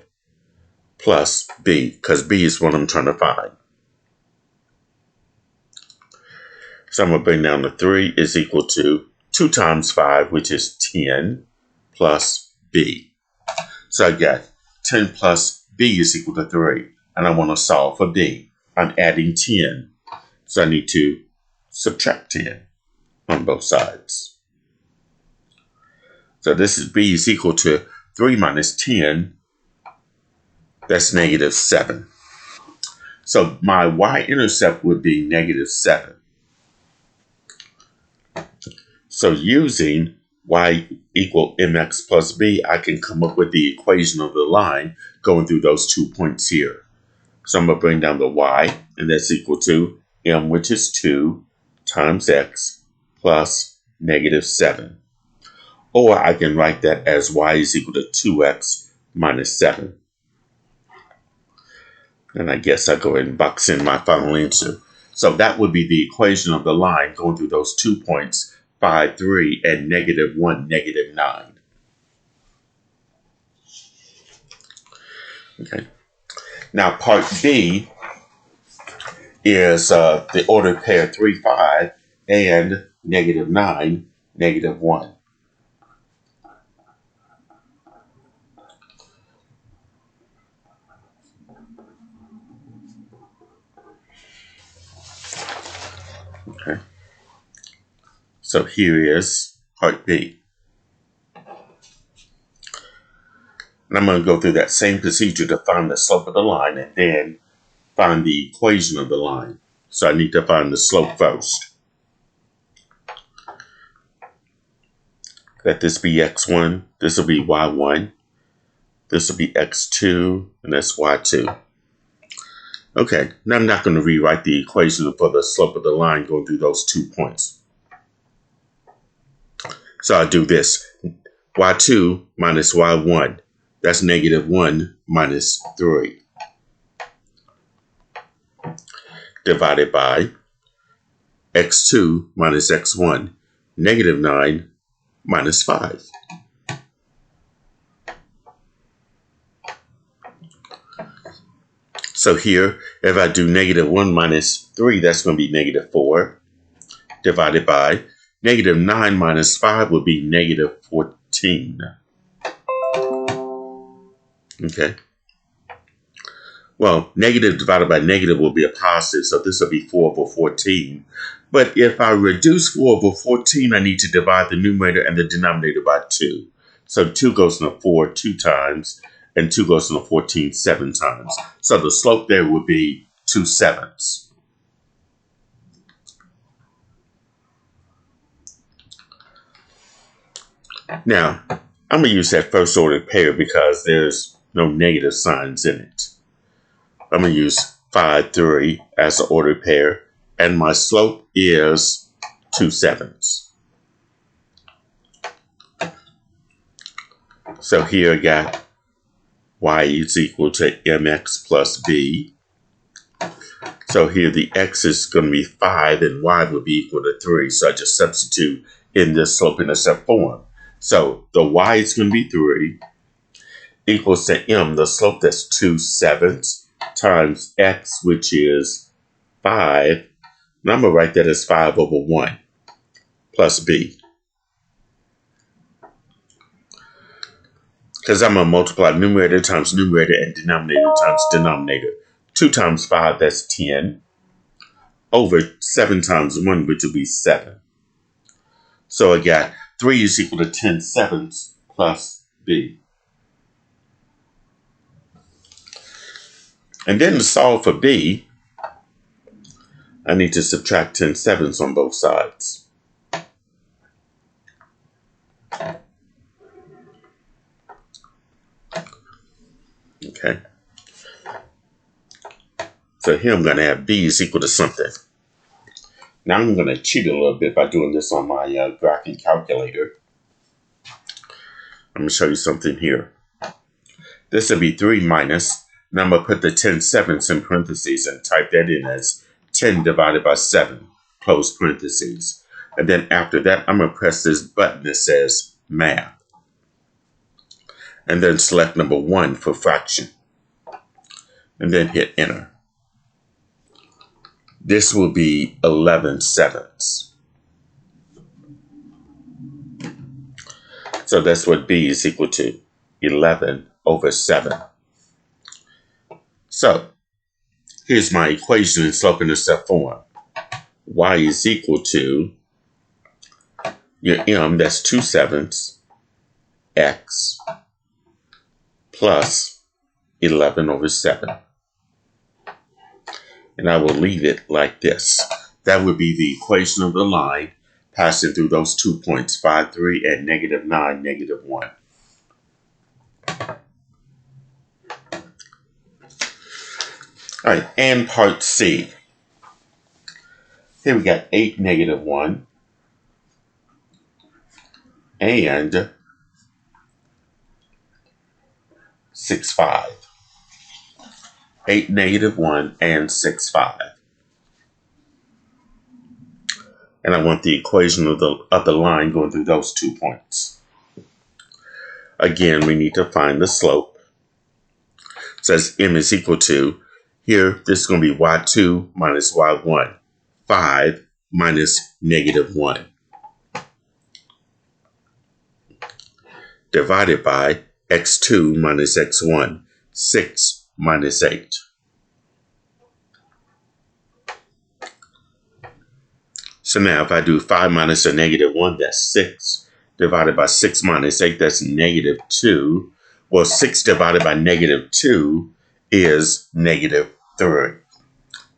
plus b, because b is what I'm trying to find. So I'm going to bring down the 3 is equal to 2 times 5, which is 10, plus b. So I got 10 plus b is equal to 3, and I want to solve for b. I'm adding 10, so I need to subtract 10 on both sides. So this is b is equal to 3 minus 10, that's negative 7. So my y-intercept would be negative 7. So using y equal mx plus b, I can come up with the equation of the line going through those 2 points here. So I'm going to bring down the y, and that's equal to m, which is 2, times x, plus negative 7. Or I can write that as y is equal to 2x minus 7. And I guess I'll go ahead and box in my final answer. So that would be the equation of the line going through those 2 points, 5, 3, and negative 1, negative 9. Okay. Now, part B is the ordered pair 3, 5 and -9, -1. Okay. So here is part B. And I'm going to go through that same procedure to find the slope of the line and then find the equation of the line. So I need to find the slope first. Let this be x1, this will be y1, this will be x2, and that's y2. Okay, now I'm not going to rewrite the equation for the slope of the line going through those 2 points. So I'll do this. Y2 minus y1, that's -1 minus 3. Divided by x2 minus x1, -9 minus 5. So here, if I do -1 minus 3, that's going to be -4, divided by -9 minus 5 would be -14. Okay. Well, negative divided by negative will be a positive, so this will be 4 over 14. But if I reduce 4 over 14, I need to divide the numerator and the denominator by 2. So 2 goes into 4 2 times, and 2 goes into 14 7 times. So the slope there would be 2/7. Now, I'm going to use that first order pair because there's no negative signs in it. I'm going to use 5, 3 as an ordered pair, and my slope is 2/7. So here I got y is equal to mx plus b. So here the x is going to be 5 and y will be equal to 3. So I just substitute in this slope-intercept form. So the y is going to be 3 equals to m, the slope that's 2/7 times x, which is 5. And I'm going to write that as 5 over 1 plus b. Because I'm going to multiply numerator times numerator and denominator times denominator. 2 times 5, that's 10. Over 7 times 1, which will be 7. So I got 3 is equal to 10/7 plus b. And then to solve for b, I need to subtract 10/7 on both sides. Okay. So here I'm going to have b is equal to something. Now I'm going to cheat a little bit by doing this on my graphing calculator. I'm going to show you something here. This will be 3 minus, and I'm going to put the 10/7 in parentheses and type that in as 10 divided by 7, close parentheses. And then after that, I'm going to press this button that says math. And then select number 1 for fraction. And then hit enter. This will be 11/7. So that's what b is equal to, 11 over 7. So here's my equation in slope-intercept form. Y is equal to your m, that's 2/7 x plus 11 over 7. And I will leave it like this. That would be the equation of the line passing through those 2 points, 5, 3, and -9, -1. All right, and part C. Here we got 8, -1, and 6, 5. 8, -1, and 6, 5. And I want the equation of the line going through those 2 points. Again, we need to find the slope. says m is equal to, here this is going to be y2 minus y1, 5 minus -1, divided by x2 minus x1, 6 minus 8. So now if I do 5 minus a -1, that's 6, divided by 6 minus 8, that's -2. Well, 6 divided by -2 is -3.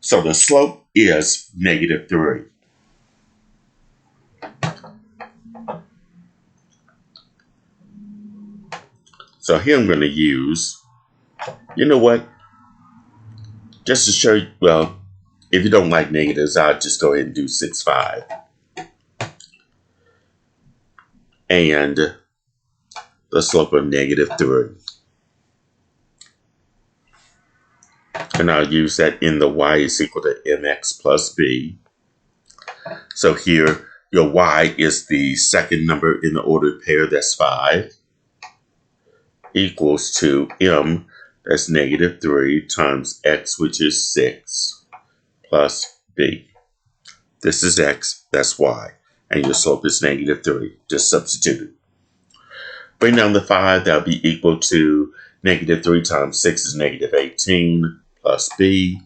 So the slope is -3. So here I'm going to use, you know what, just to show you, well, if you don't like negatives, I'll just go ahead and do 6, 5. And the slope of -3. And I'll use that in the y is equal to mx plus b. So here, your y is the second number in the ordered pair, that's 5, equals to m, that's -3, times x, which is 6, plus b. This is x, that's y, and your slope is -3. Just substitute it. Bring down the 5, that'll be equal to -3 times 6 is -18, plus b.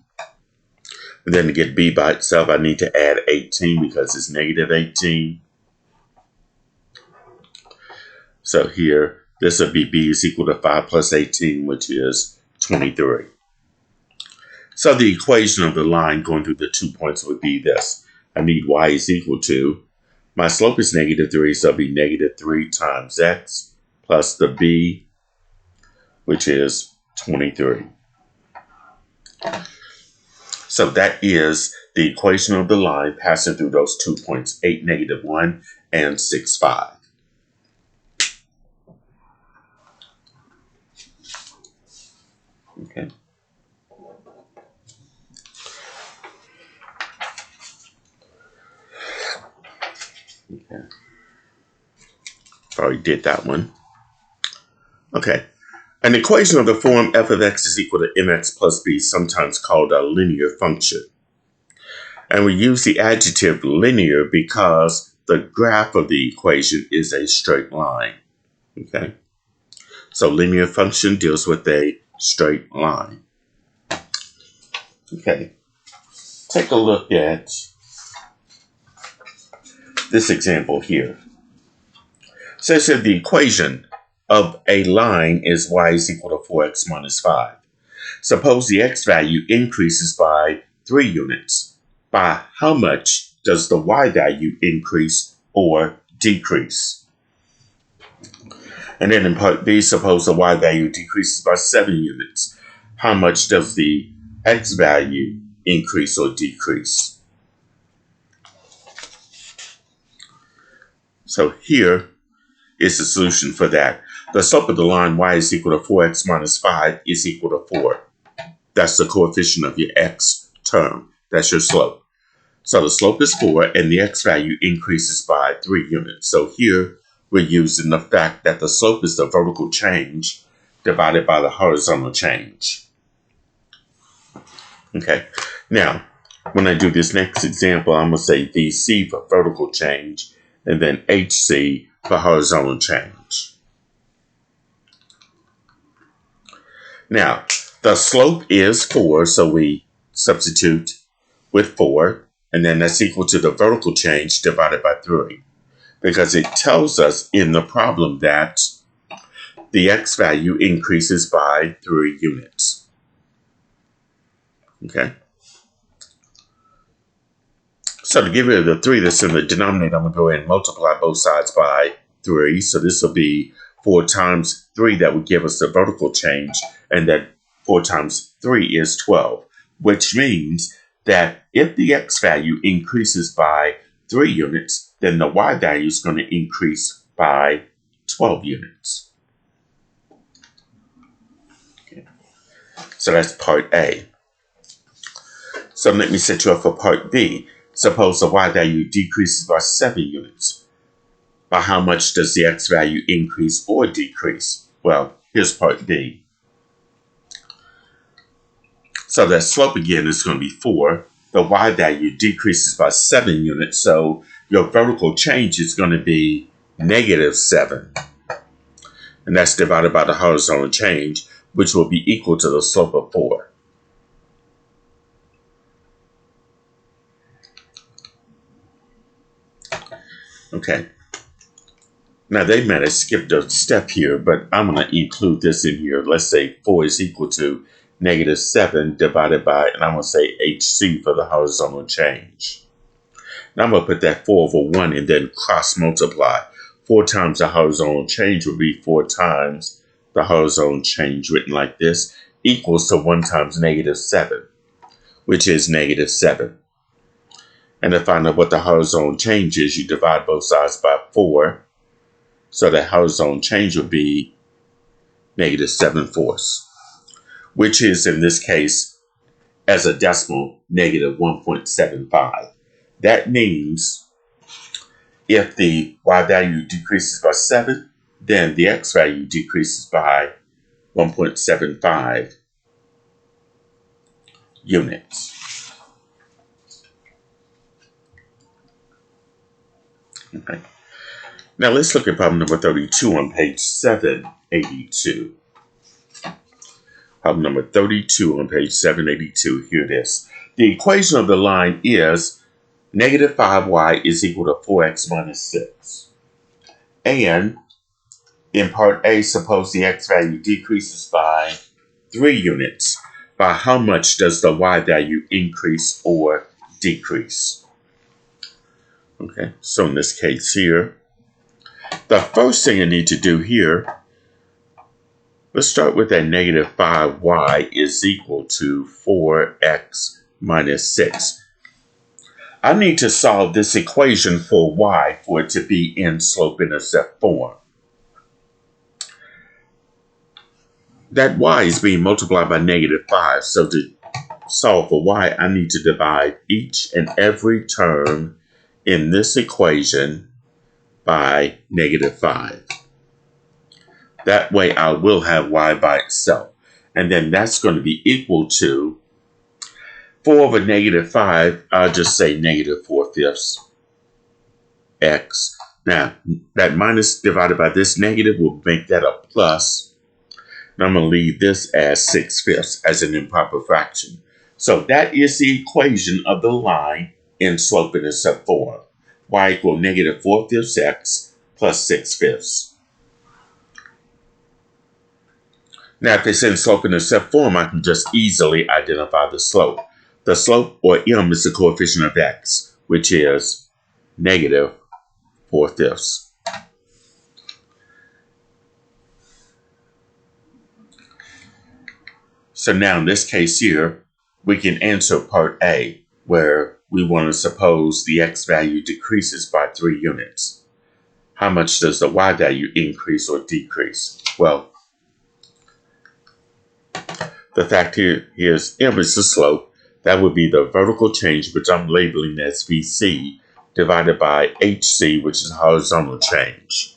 And then to get b by itself, I need to add 18 because it's -18. So here, this would be b is equal to 5 plus 18, which is 23. So the equation of the line going through the 2 points would be this. I need y is equal to, my slope is -3, so it'll be -3 times x plus the b, which is 23. So that is the equation of the line passing through those 2 points, 8, -1, and 6, 5. Okay. Okay. Already did that one. Okay. An equation of the form f of x is equal to mx plus b, sometimes called a linear function. And we use the adjective linear because the graph of the equation is a straight line. Okay. So linear function deals with a straight line. Okay. Take a look at this example here. It says that the equation of a line is y is equal to 4x minus 5. Suppose the x value increases by 3 units. By how much does the y value increase or decrease? And then in part B, suppose the y value decreases by 7 units. How much does the x value increase or decrease? So here is the solution for that. The slope of the line y is equal to 4x minus 5 is equal to 4. That's the coefficient of your x term. That's your slope. So the slope is 4 and the x value increases by 3 units. So here we're using the fact that the slope is the vertical change divided by the horizontal change. Okay. Now, when I do this next example, I'm going to say VC for vertical change and then HC for horizontal change. Now, the slope is 4, so we substitute with 4, and then that's equal to the vertical change divided by 3. Because it tells us in the problem that the x value increases by 3 units. Okay? So to get rid of the 3 that's in the denominator, I'm going to go ahead and multiply both sides by 3. So this will be 4 times 3 that would give us the vertical change, and that 4 times 3 is 12, which means that if the x value increases by 3 units, then the y value is going to increase by 12 units. Okay. So that's part A. So let me set you up for part B. Suppose the y value decreases by 7 units. By how much does the x value increase or decrease? Well, here's part B. So that slope again is going to be 4. The y value decreases by 7 units, so your vertical change is going to be -7. And that's divided by the horizontal change, which will be equal to the slope of 4. Okay. Now they might have skipped a step here, but I'm going to include this in here. Let's say 4 is equal to -7 divided by, and I'm going to say HC for the horizontal change. Now I'm going to put that 4 over 1 and then cross multiply. 4 times the horizontal change would be 4 times the horizontal change, written like this, equals to 1 times -7, which is -7. And to find out what the horizontal change is, you divide both sides by 4. So the horizontal change would be -7/4, which is, in this case, as a decimal, -1.75. That means if the y value decreases by 7, then the x value decreases by 1.75 units. Okay. Now let's look at problem number 32 on page 782. Problem number 32 on page 782. Here it is. The equation of the line is -5y is equal to 4x minus 6. And in part A, suppose the x value decreases by 3 units. By how much does the y value increase or decrease? Okay, so in this case here, the first thing I need to do here, let's start with that -5y is equal to 4x minus 6. I need to solve this equation for y for it to be in slope-intercept form. That y is being multiplied by -5, so to solve for y, I need to divide each and every term in this equation by -5. That way I will have y by itself. And then that's going to be equal to 4 over -5, I'll just say -4/5 x. Now, that minus divided by this negative will make that a plus. And I'm going to leave this as 6/5 as an improper fraction. So that is the equation of the line in slope-intercept form. Y equals -4/5 x plus 6/5. Now, if it's in slope-intercept form, I can just easily identify the slope. The slope, or m, is the coefficient of x, which is -4/5. So now in this case here, we can answer part A, where we want to suppose the x value decreases by 3 units. How much does the y value increase or decrease? Well, the fact here is m is the slope. That would be the vertical change, which I'm labeling as VC, divided by HC, which is horizontal change.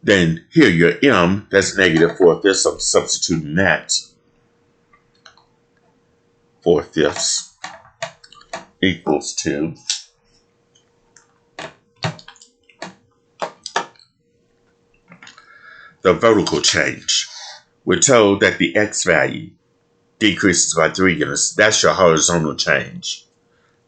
Then here, your m, that's -4/5. I'm substituting that. 4/5 equals to the vertical change. We're told that the x value decreases by 3 units. That's your horizontal change.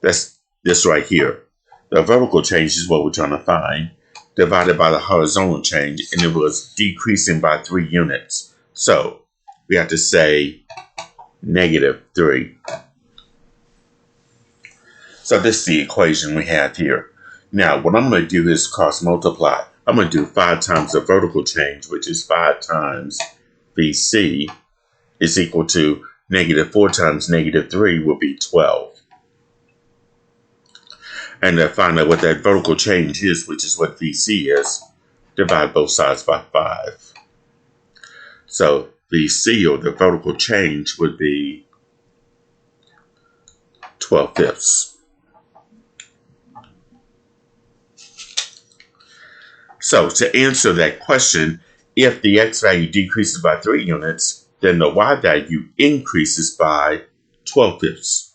That's this right here. The vertical change is what we're trying to find, divided by the horizontal change, and it was decreasing by 3 units. So we have to say -3. So this is the equation we have here. Now, what I'm going to do is cross multiply. I'm going to do 5 times the vertical change, which is 5 times VC, is equal to -4 times -3 will be 12. And to find out what that vertical change is, which is what VC is, divide both sides by 5. So VC, or the vertical change, would be 12/5. So to answer that question, If the x value decreases by 3 units, then the y value increases by 12/5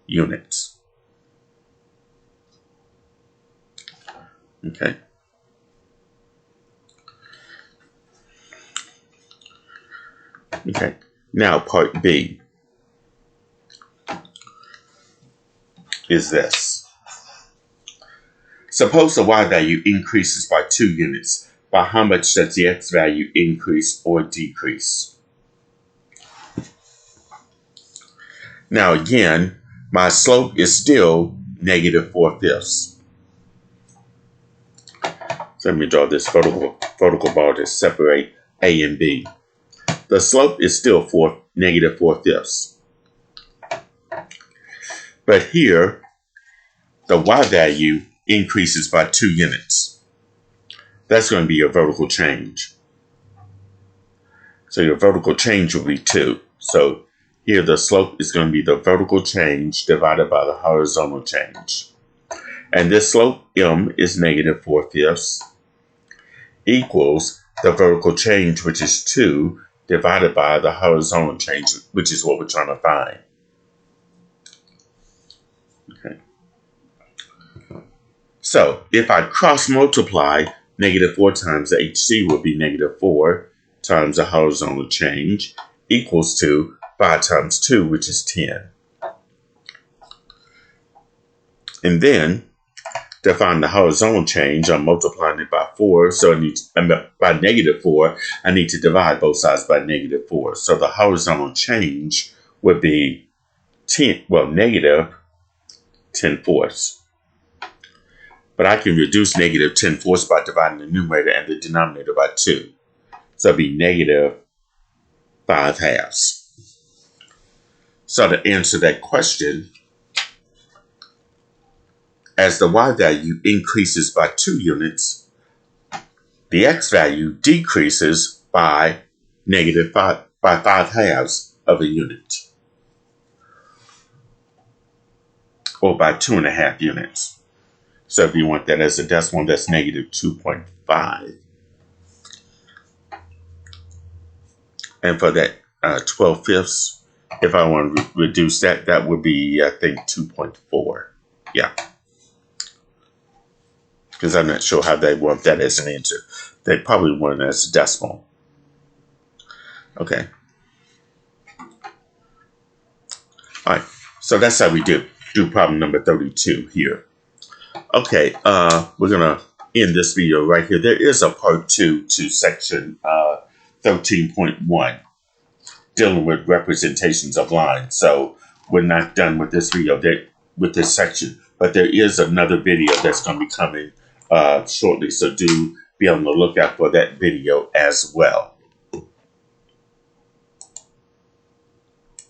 units. Okay. Okay. Now part B is this. Suppose the y value increases by 2 units. By how much does the x value increase or decrease? Now again, my slope is still -4/5. So let me draw this vertical bar to separate A and B. The slope is still -4/5. But here, the y value increases by 2 units. That's going to be your vertical change. So your vertical change will be 2. So here the slope is going to be the vertical change divided by the horizontal change. And this slope, m, is -4/5 equals the vertical change, which is 2, divided by the horizontal change, which is what we're trying to find. Okay. So if I cross multiply, -4 times the HC will be -4 times the horizontal change equals to 5 times 2, which is 10. And then to find the horizontal change, I'm multiplying it by 4. So I need by -4, I need to divide both sides by -4. So the horizontal change would be -10/4. But I can reduce -10/4 by dividing the numerator and the denominator by 2. So it'd be -5/2. So to answer that question, as the y value increases by 2 units, the x value decreases by -5/2 of a unit, or by 2.5 units. So if you want that as a decimal, that's -2.5. And for that 12/5, if I want to reduce that, that would be, I think, 2.4. Yeah. Because I'm not sure how they want that as an answer. They probably want it as a decimal. Okay. All right. So that's how we do problem number 32 here. Okay. We're going to end this video right here. There is a part 2 to section 13.1 dealing with representations of lines. So we're not done with this video with this section, but there is another video that's going to be coming shortly. So do be on the lookout for that video as well.